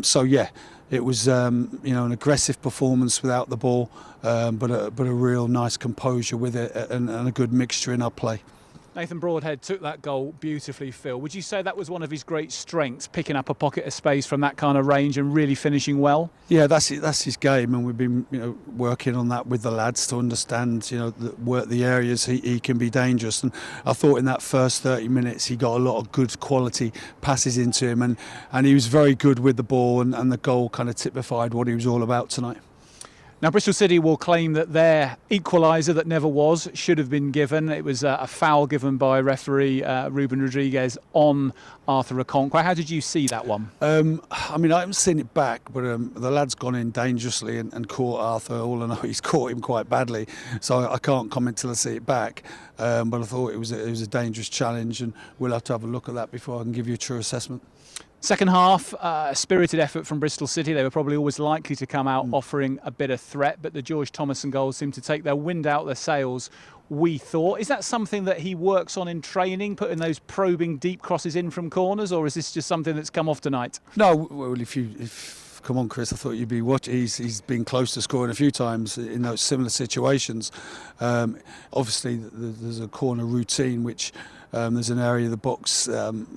So yeah, it was an aggressive performance without the ball, but a real nice composure with it, and a good mixture in our play. Nathan Broadhead took that goal beautifully, Phil. Would you say that was one of his great strengths, picking up a pocket of space from that kind of range and really finishing well? Yeah, that's his game, and we've been working on that with the lads to understand the areas he can be dangerous. And I thought in that first 30 minutes he got a lot of good quality passes into him, and he was very good with the ball, and the goal kind of typified what he was all about tonight. Now, Bristol City will claim that their equaliser that never was should have been given. It was a foul given by referee Ruben Rodriguez on Arthur Okonkwo. How did you see that one? I haven't seen it back, but the lad's gone in dangerously and caught Arthur. All I know, he's caught him quite badly, so I can't comment till I see it back. But I thought it was a dangerous challenge, and we'll have to have a look at that before I can give you a true assessment. Second half, a spirited effort from Bristol City. They were probably always likely to come out offering a bit of threat, but the George Thomason goals seemed to take their wind out their sails, we thought. Is that something that he works on in training, putting those probing deep crosses in from corners, or is this just something that's come off tonight? No, well, come on, Chris, I thought you'd be watching. He's been close to scoring a few times in those similar situations. Obviously, there's a corner routine which there's an area of the box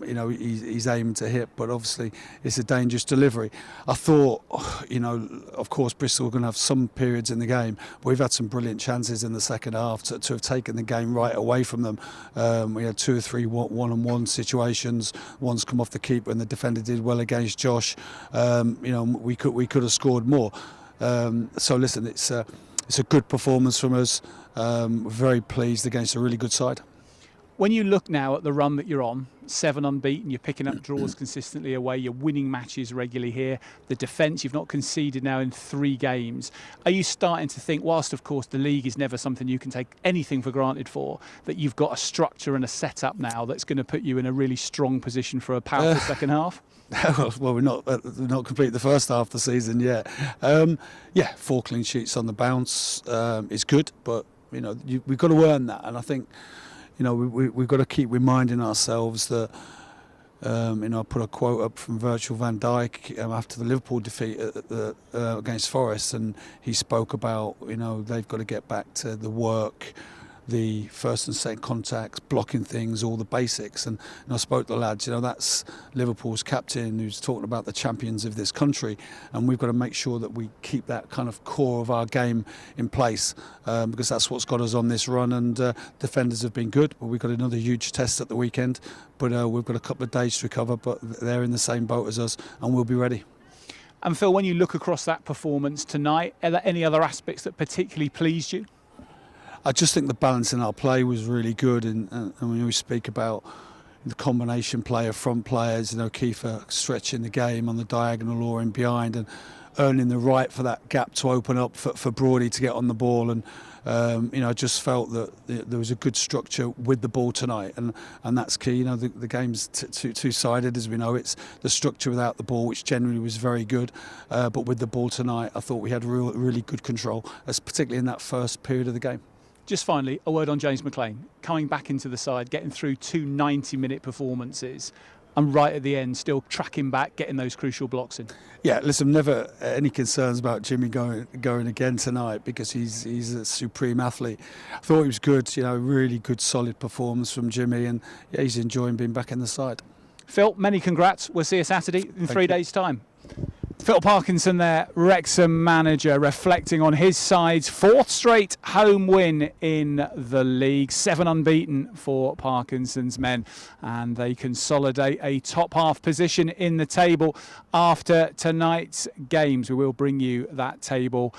he's aiming to hit, but obviously it's a dangerous delivery. I thought, of course Bristol were going to have some periods in the game, but we've had some brilliant chances in the second half to have taken the game right away from them. We had 2 or 3 one-on-one situations. One's come off the keeper, and the defender did well against Josh. We could have scored more. So listen, it's a good performance from us. We're very pleased against a really good side. When you look now at the run that you're on, 7 unbeaten, you're picking up draws consistently away, you're winning matches regularly here, the defence, you've not conceded now in 3 games. Are you starting to think, whilst of course the league is never something you can take anything for granted for, that you've got a structure and a setup now that's going to put you in a really strong position for a powerful second half? Well, we're not complete the first half of the season yet. 4 clean sheets on the bounce is good, but we've got to earn that, and I think we've got to keep reminding ourselves that. I put a quote up from Virgil van Dijk after the Liverpool defeat against Forest, and he spoke about they've got to get back to the work, the first and second contacts, blocking things, all the basics. And I spoke to the lads, that's Liverpool's captain who's talking about the champions of this country, and we've got to make sure that we keep that kind of core of our game in place, because that's what's got us on this run. And defenders have been good, but we've got another huge test at the weekend, but we've got a couple of days to recover, but they're in the same boat as us, and we'll be ready. And Phil, when you look across that performance tonight, are there any other aspects that particularly pleased you? I just think the balance in our play was really good, and when we speak about the combination play of front players, Kiefer stretching the game on the diagonal or in behind, and earning the right for that gap to open up for Brody to get on the ball. And I just felt that there was a good structure with the ball tonight, and that's key. The game's two-sided, as we know. It's the structure without the ball, which generally was very good, but with the ball tonight, I thought we had really good control, particularly in that first period of the game. Just finally, a word on James McLean, coming back into the side, getting through 2 90-minute performances, and right at the end, still tracking back, getting those crucial blocks in. Yeah, listen, never any concerns about Jimmy going again tonight, because he's a supreme athlete. I thought he was good, really good, solid performance from Jimmy, and he's enjoying being back in the side. Phil, many congrats. We'll see you Saturday in 3 days' time. Phil Parkinson there, Wrexham manager, reflecting on his side's fourth straight home win in the league. 7 unbeaten for Parkinson's men, and they consolidate a top half position in the table after tonight's games. We will bring you that table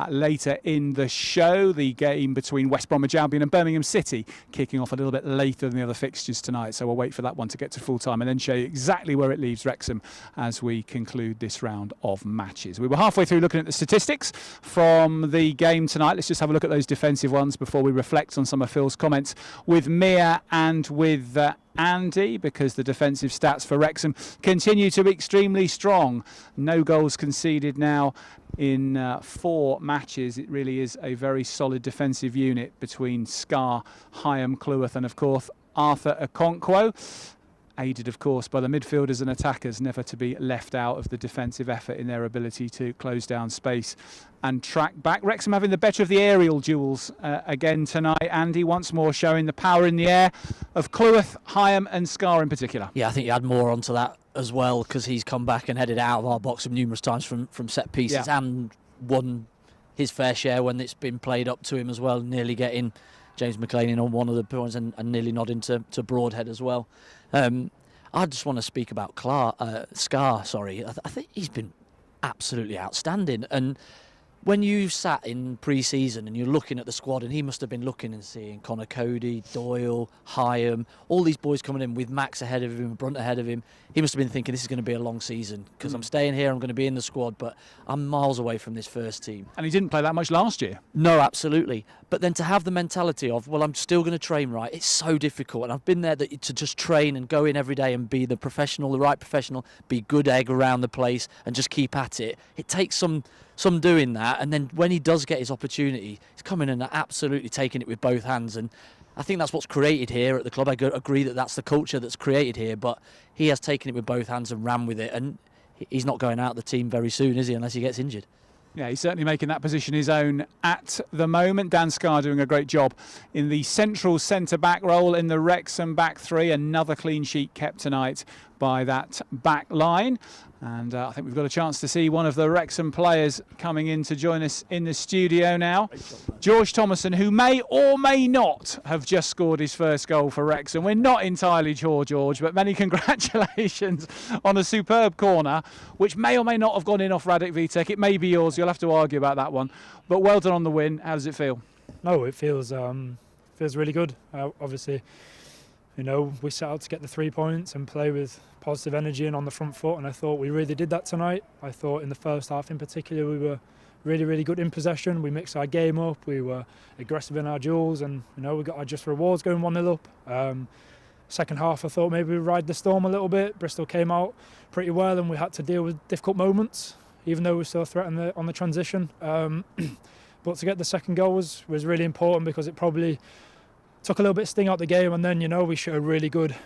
later in the show. The game between West Bromwich Albion and Birmingham City kicking off a little bit later than the other fixtures tonight, so we'll wait for that one to get to full time and then show you exactly where it leaves Wrexham as we conclude this round of matches. We were halfway through looking at the statistics from the game tonight. Let's just have a look at those defensive ones before we reflect on some of Phil's comments with Mia and with Andy, because the defensive stats for Wrexham continue to be extremely strong. No goals conceded now in 4 matches. It really is a very solid defensive unit between Scar, Hyam, Cleworth and of course Arthur Okonkwo, aided of course by the midfielders and attackers, never to be left out of the defensive effort in their ability to close down space and track back. Wrexham having the better of the aerial duels again tonight. Andy, once more showing the power in the air of Cleworth, Hyam and Scar in particular. Yeah, I think you add more onto that as well, because he's come back and headed out of our box numerous times from set pieces, and won his fair share when it's been played up to him as well, nearly getting James McLean in on one of the points and nearly nodding to Broadhead as well. I just want to speak about Scar. I think he's been absolutely outstanding. And when you sat in pre-season and you're looking at the squad, and he must have been looking and seeing Connor Cody, Doyle, Hyam, all these boys coming in with Max ahead of him, Brunt ahead of him, he must have been thinking this is going to be a long season, because I'm staying here, I'm going to be in the squad, but I'm miles away from this first team. And he didn't play that much last year. No, absolutely. But then to have the mentality of, well, I'm still going to train right, it's so difficult. And I've been there to just train and go in every day and be the right professional, be good egg around the place and just keep at it. It takes some doing that, and then when he does get his opportunity, he's coming and absolutely taking it with both hands. And I think that's what's created here at the club. I agree that that's the culture that's created here, but he has taken it with both hands and ran with it, and he's not going out of the team very soon, is he, unless he gets injured. Yeah, he's certainly making that position his own at the moment. Dan Scar doing a great job in the central centre-back role in the Wrexham back three. Another clean sheet kept tonight by that back line. And I think we've got a chance to see one of the Wrexham players coming in to join us in the studio now. George Thomason, who may or may not have just scored his first goal for Wrexham. We're not entirely sure, George, but many congratulations on a superb corner, which may or may not have gone in off Radek Vitek. It may be yours. You'll have to argue about that one. But well done on the win. How does it feel? No, it feels really good. Obviously, you know, we set out to get the 3 points and play with positive energy and on the front foot, and I thought we really did that tonight. I thought in the first half in particular we were really good in possession. We mixed our game up, we were aggressive in our duels, and you know, we got our just rewards going 1-0 up. Second half I thought maybe we ride the storm a little bit. Bristol came out pretty well and we had to deal with difficult moments, even though we still threatened on the transition. But to get the second goal was really important, because it probably took a little bit of sting out the game, and then, you know, we showed really good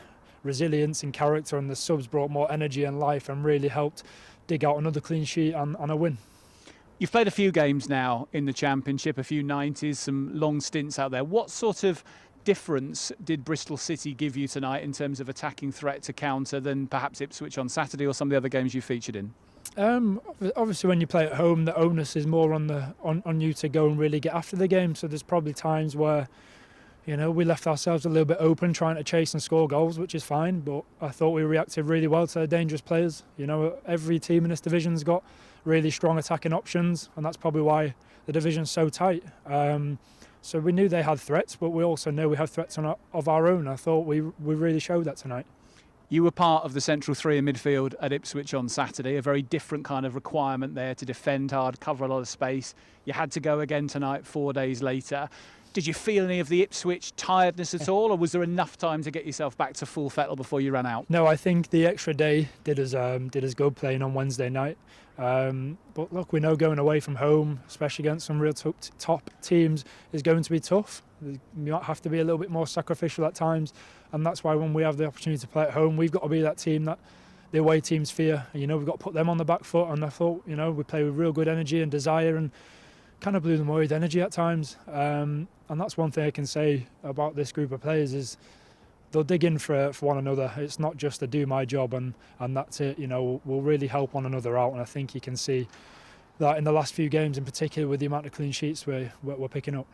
resilience and character, and the subs brought more energy and life and really helped dig out another clean sheet and a win. You've played a few games now in the Championship, a few 90s, some long stints out there. What sort of difference did Bristol City give you tonight in terms of attacking threat to counter than perhaps Ipswich on Saturday or some of the other games you featured in? Obviously when you play at home, the onus is more on you to go and really get after the game, so there's probably times where, you know, we left ourselves a little bit open trying to chase and score goals, which is fine, but I thought we reacted really well to dangerous players. You know, every team in this division's got really strong attacking options, and that's probably why the division's so tight. So we knew they had threats, but we also know we have threats of our own. I thought we really showed that tonight. You were part of the central three in midfield at Ipswich on Saturday, a very different kind of requirement there to defend hard, cover a lot of space. You had to go again tonight 4 days later. Did you feel any of the Ipswich tiredness at all, or was there enough time to get yourself back to full fettle before you ran out? No, I think the extra day did us good playing on Wednesday night. But look, we know going away from home, especially against some real top teams, is going to be tough. You might have to be a little bit more sacrificial at times, and that's why when we have the opportunity to play at home, we've got to be that team that the away teams fear. You know, we've got to put them on the back foot, and I thought, you know, we play with real good energy and desire, and kind of blew them away with energy at times. And that's one thing I can say about this group of players is they'll dig in for one another. It's not just to do my job and that's it. You know, we'll really help one another out, and I think you can see that in the last few games, in particular with the amount of clean sheets we're picking up.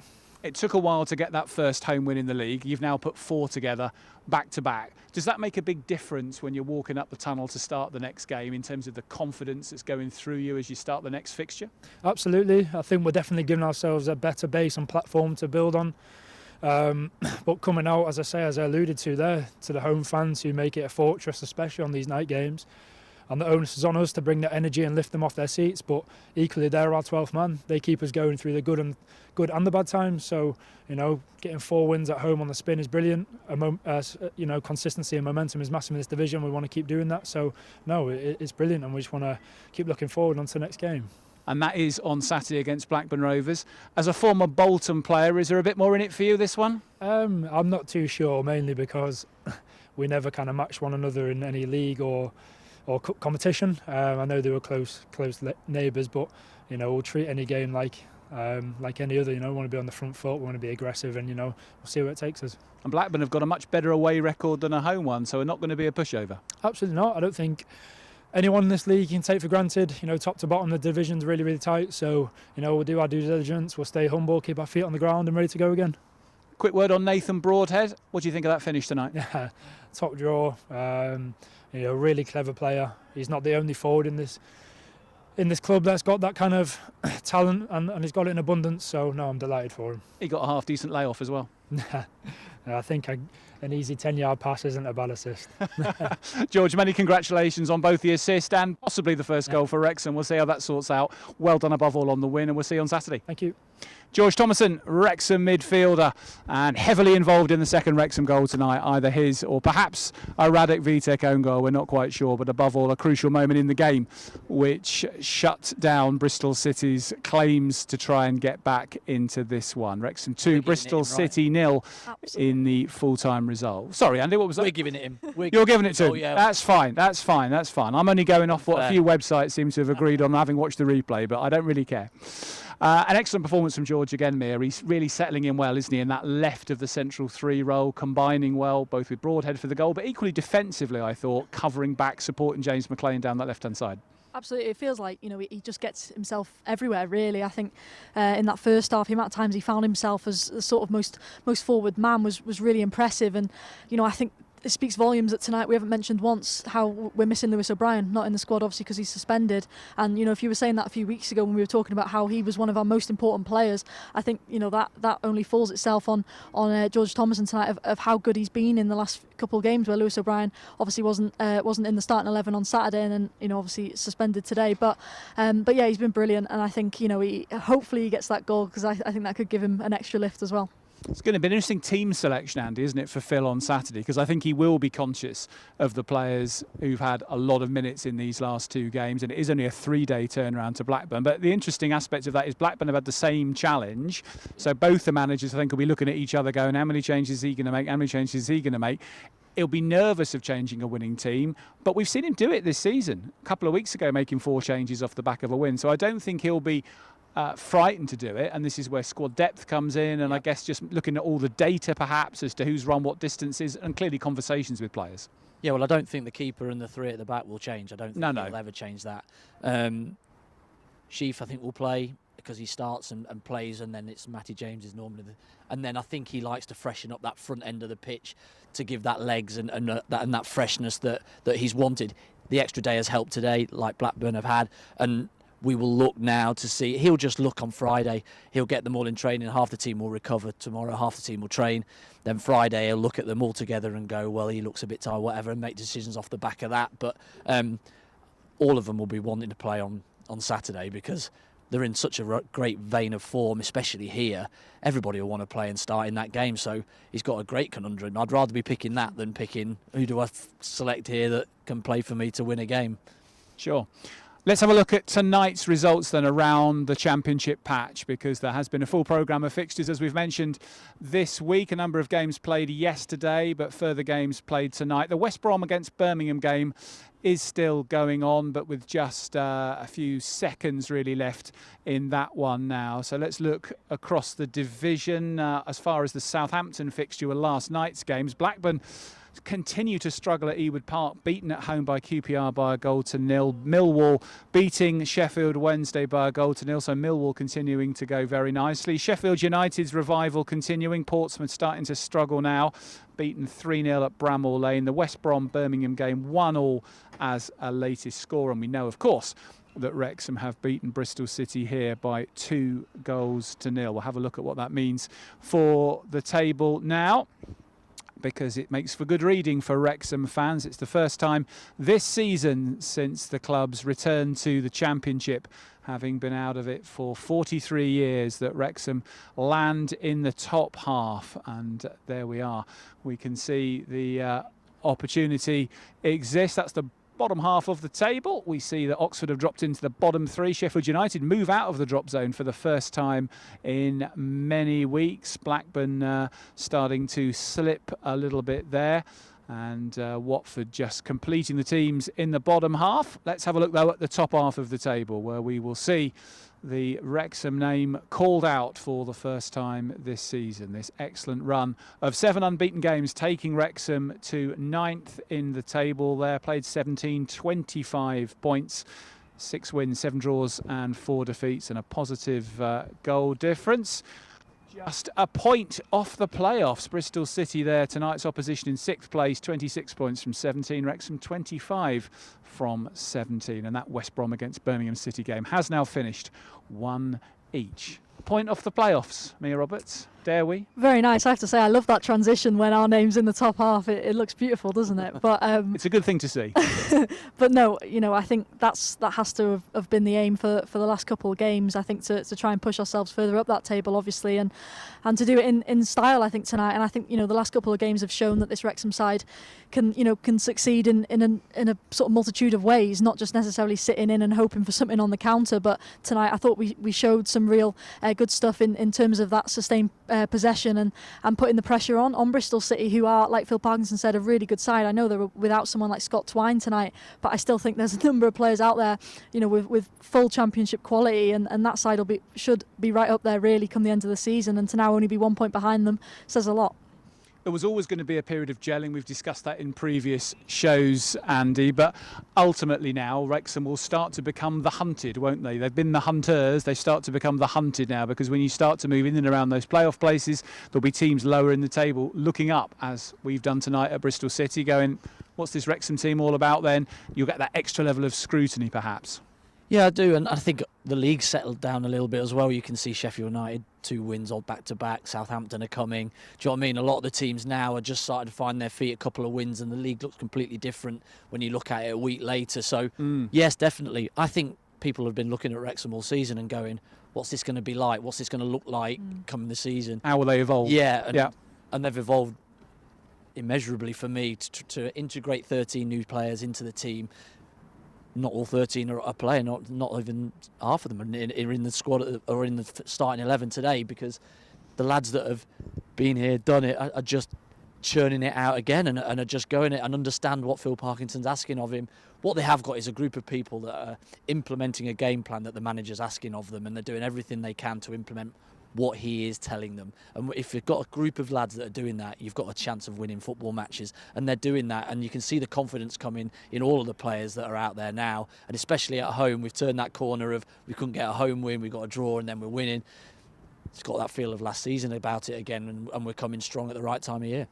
It took a while to get that first home win in the league. You've now put 4 together back to back. Does that make a big difference when you're walking up the tunnel to start the next game in terms of the confidence that's going through you as you start the next fixture? Absolutely. I think we're definitely giving ourselves a better base and platform to build on. But coming out, as I alluded to there, to the home fans who make it a fortress, especially on these night games, and the onus is on us to bring that energy and lift them off their seats. But equally, they're our 12th man. They keep us going through the good and the bad times. So, you know, getting 4 wins at home on the spin is brilliant. You know, consistency and momentum is massive in this division. We want to keep doing that. So, no, it's brilliant, and we just want to keep looking forward onto the next game. And that is on Saturday against Blackburn Rovers. As a former Bolton player, is there a bit more in it for you, this one? I'm not too sure, mainly because we never kind of match one another in any league or cup competition. I know they were close neighbours, but you know, we'll treat any game like any other. You know, we want to be on the front foot, we want to be aggressive, and you know, we'll see where it takes us. And Blackburn have got a much better away record than a home one, so we're not going to be a pushover. Absolutely not. I don't think anyone in this league can take for granted. You know, top to bottom, the division's really, really tight. So you know, we'll do our due diligence. We'll stay humble, keep our feet on the ground, and ready to go again. Quick word on Nathan Broadhead. What do you think of that finish tonight? Yeah, top draw. You know, really clever player. He's not the only forward in this club that's got that kind of talent, and he's got it in abundance. So no, I'm delighted for him. He got a half decent layoff as well. I think an easy 10-yard pass isn't a bad assist. George, many congratulations on both the assist and possibly the first goal for Wrexham. We'll see how that sorts out. Well done above all on the win, and we'll see you on Saturday. Thank you. George Thomason, Wrexham midfielder, and heavily involved in the second Wrexham goal tonight, either his or perhaps a Radek Vitek own goal, we're not quite sure, but above all a crucial moment in the game which shut down Bristol City's claims to try and get back into this one. Wrexham 2, Bristol City 0 in the full-time result. Sorry Andy, what was that? We're giving it him. You're giving it to him? Oh, yeah. That's fine. I'm only going off what a few websites seem to have agreed on, having watched the replay, but I don't really care. An excellent performance from George again, Mia. He's really settling in well, isn't he, in that left of the central 3 role, combining well both with Broadhead for the goal, but equally defensively, I thought, covering back, supporting James McLean down that left-hand side. Absolutely, it feels like, you know, he just gets himself everywhere, really. I think in that first half, the amount of times he found himself as the sort of most forward man was really impressive. And, you know, I think it speaks volumes that tonight we haven't mentioned once how we're missing Lewis O'Brien, not in the squad obviously because he's suspended. And you know, if you were saying that a few weeks ago when we were talking about how he was one of our most important players, I think, you know, that only falls itself on George Thomason tonight of how good he's been in the last couple of games, where Lewis O'Brien obviously wasn't in the starting 11 on Saturday, and then, you know, obviously suspended today. But yeah, he's been brilliant, and I think, you know, hopefully he gets that goal, because I think that could give him an extra lift as well. It's going to be an interesting team selection, Andy, isn't it, for Phil on Saturday? Because I think he will be conscious of the players who've had a lot of minutes in these last 2 games, and it is only a 3-day turnaround to Blackburn. But the interesting aspect of that is Blackburn have had the same challenge. So both the managers, I think, will be looking at each other going, how many changes is he going to make? How many changes is he going to make? He'll be nervous of changing a winning team, but we've seen him do it this season. A couple of weeks ago, making 4 changes off the back of a win. So I don't think he'll be frightened to do it, and this is where squad depth comes in, and I guess just looking at all the data perhaps as to who's run what distances, and clearly conversations with players. Yeah, well, I don't think the keeper and the 3 at the back will change. I don't think he'll ever change that. Sheaf, I think, will play because he starts and plays, and then it's Matty James is normally and then I think he likes to freshen up that front end of the pitch to give that legs and that freshness that he's wanted. The extra day has helped today, like Blackburn have had, and we will look now to see. He'll just look on Friday. He'll get them all in training. Half the team will recover tomorrow. Half the team will train. Then Friday he'll look at them all together and go, well, he looks a bit tired, whatever, and make decisions off the back of that. But all of them will be wanting to play on Saturday because they're in such a great vein of form, especially here. Everybody will want to play and start in that game. So he's got a great conundrum. I'd rather be picking that than picking who do I select here that can play for me to win a game. Sure. Let's have a look at tonight's results then around the Championship patch, because there has been a full programme of fixtures, as we've mentioned, this week. A number of games played yesterday, but further games played tonight. The West Brom against Birmingham game is still going on, but with just a few seconds really left in that one now. So let's look across the division. As far as the Southampton fixture were last night's games, Blackburn continue to struggle at Ewood Park, beaten at home by QPR by a goal to nil. Millwall beating Sheffield Wednesday by a goal to nil, so Millwall continuing to go very nicely. Sheffield United's revival continuing. Portsmouth starting to struggle now, beaten 3-0 at Bramall Lane. The West Brom Birmingham game 1-1 as a latest score, and we know of course that Wrexham have beaten Bristol City here by 2 goals to nil. We'll have a look at what that means for the table now, because it makes for good reading for Wrexham fans. It's the first time this season since the club's return to the Championship, having been out of it for 43 years, that Wrexham land in the top half. And there we are. We can see the opportunity exists. That's the bottom half of the table. We see that Oxford have dropped into the bottom 3. Sheffield United move out of the drop zone for the first time in many weeks. Blackburn starting to slip a little bit there, and Watford just completing the teams in the bottom half. Let's have a look though at the top half of the table, where we will see the Wrexham name called out for the first time this season. This excellent run of 7 unbeaten games taking Wrexham to 9th in the table there. Played 17, 25 points, 6 wins, 7 draws and 4 defeats, and a positive goal difference. Just a point off the playoffs. Bristol City there, tonight's opposition, in 6th place, 26 points from 17. Wrexham 25 from 17. And that West Brom against Birmingham City game has now finished 1 each. Point off the playoffs, Mia Roberts. Dare we? Very nice. I have to say, I love that transition when our name's in the top half. It looks beautiful, doesn't it? But it's a good thing to see. But no, I think that has to have been the aim for the last couple of games. I think to try and push ourselves further up that table, obviously, and to do it in style. I think tonight, and I think the last couple of games have shown that this Wrexham side can succeed in a sort of multitude of ways, not just necessarily sitting in and hoping for something on the counter. But tonight, I thought we showed some real good stuff in terms of that sustained possession and putting the pressure on Bristol City, who are, like Phil Parkinson said, a really good side. I know they were without someone like Scott Twine tonight, but I still think there's a number of players out there, with full Championship quality, and that side should be right up there really come the end of the season. And to now only be 1 point behind them says a lot. There was always going to be a period of gelling. We've discussed that in previous shows, Andy. But ultimately now, Wrexham will start to become the hunted, won't they? They've been the hunters. They start to become the hunted now, because when you start to move in and around those playoff places, there'll be teams lower in the table looking up, as we've done tonight at Bristol City, going, what's this Wrexham team all about then? You'll get that extra level of scrutiny, perhaps. Yeah, I do, and I think the league's settled down a little bit as well. You can see Sheffield United 2 wins all back-to-back. Southampton are coming. Do you know what I mean? A lot of the teams now are just starting to find their feet, a couple of wins, and the league looks completely different when you look at it a week later. So, yes, definitely. I think people have been looking at Wrexham all season and going, what's this going to be like? What's this going to look like coming the season? How will they evolve? Yeah, and they've evolved immeasurably for me to integrate 13 new players into the team. Not all 13 are playing, not even half of them are in the squad or in the starting 11 today, because the lads that have been here, done it, are just churning it out again and are just going it and understand what Phil Parkinson's asking of him. What they have got is a group of people that are implementing a game plan that the manager's asking of them, and they're doing everything they can to implement what he is telling them. And if you've got a group of lads that are doing that, you've got a chance of winning football matches, and they're doing that, and you can see the confidence coming in all of the players that are out there now, and especially at home. We've turned that corner of we couldn't get a home win, we got a draw, and then we're winning. It's got that feel of last season about it again, and we're coming strong at the right time of year.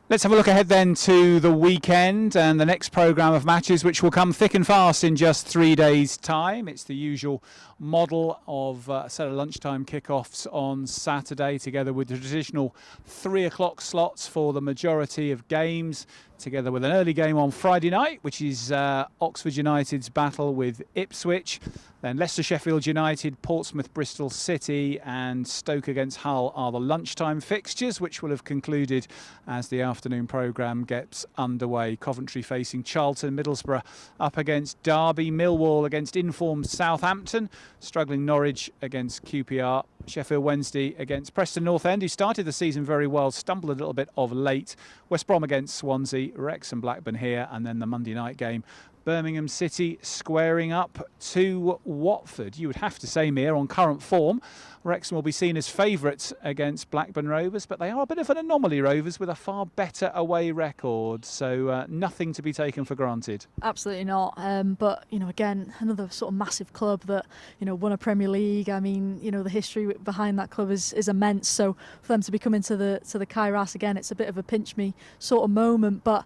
Let's have a look ahead then to the weekend and the next programme of matches, which will come thick and fast in just 3 days' time. It's the usual model of a set of lunchtime kickoffs on Saturday, together with the traditional 3 o'clock slots for the majority of games. together with an early game on Friday night, which is Oxford United's battle with Ipswich. Then Leicester Sheffield United, Portsmouth Bristol City and Stoke against Hull are the lunchtime fixtures, which will have concluded as the afternoon programme gets underway. Coventry facing Charlton, Middlesbrough up against Derby, Millwall against informed Southampton, struggling Norwich against QPR, Sheffield Wednesday against Preston North End, who started the season very well, stumbled a little bit of late, West Brom against Swansea, Wrexham Blackburn here, and then the Monday night game, Birmingham City squaring up to Watford. You would have to say, Mir, on current form, Wrexham will be seen as favourites against Blackburn Rovers, but they are a bit of an anomaly, Rovers, with a far better away record, so nothing to be taken for granted. Absolutely not. But, you know, again, another sort of massive club that, you know, won a Premier League. I mean, you know, the history behind that club is immense. So for them to be coming to the Kairos again, it's a bit of a pinch me sort of moment. But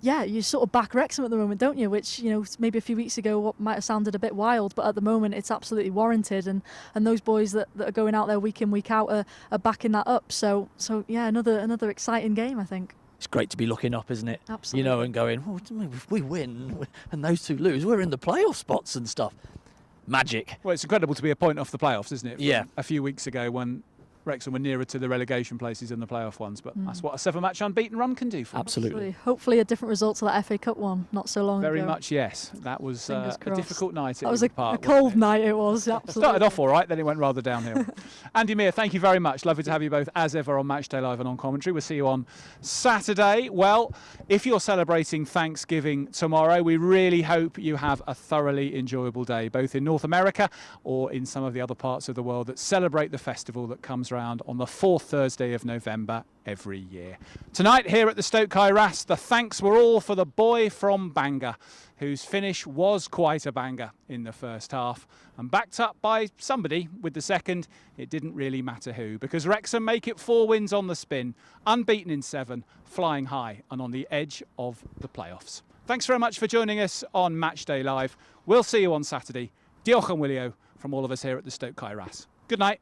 yeah, you sort of back Wrexham at the moment, don't you? Which, you know, maybe a few weeks ago what might have sounded a bit wild, but at the moment it's absolutely warranted. And those boys that are going out there week in, week out are backing that up. So yeah, another exciting game, I think. It's great to be looking up, isn't it? Absolutely. You know, and going, oh, if we win and those two lose, we're in the playoff spots and stuff. Magic. Well, it's incredible to be a point off the playoffs, isn't it? From Yeah. a few weeks ago when Wrexham were nearer to the relegation places than the playoff ones, but that's what a 7-match unbeaten run can do for them. Absolutely. Hopefully a different result to that FA Cup one not so long Very ago. much, yes. That was a Fingers difficult night. That was a Park, cold night, it was, It absolutely. started off all right, then it went rather downhill. Andy Mir, thank you very much. Lovely to have you both as ever on Matchday Live and on commentary. We'll see you on Saturday. Well, if you're celebrating Thanksgiving tomorrow, we really hope you have a thoroughly enjoyable day, both in North America or in some of the other parts of the world that celebrate the festival that comes around on the fourth Thursday of November every year. Tonight here at the Stoke Kairos, the thanks were all for the boy from Bangor, whose finish was quite a banger in the first half, and backed up by somebody with the second. It didn't really matter who, because Wrexham make it 4 wins on the spin, unbeaten in 7, flying high and on the edge of the playoffs. Thanks very much for joining us on Matchday Live. We'll see you on Saturday. Diolch yn wylio from all of us here at the Stoke Kairos. Good night.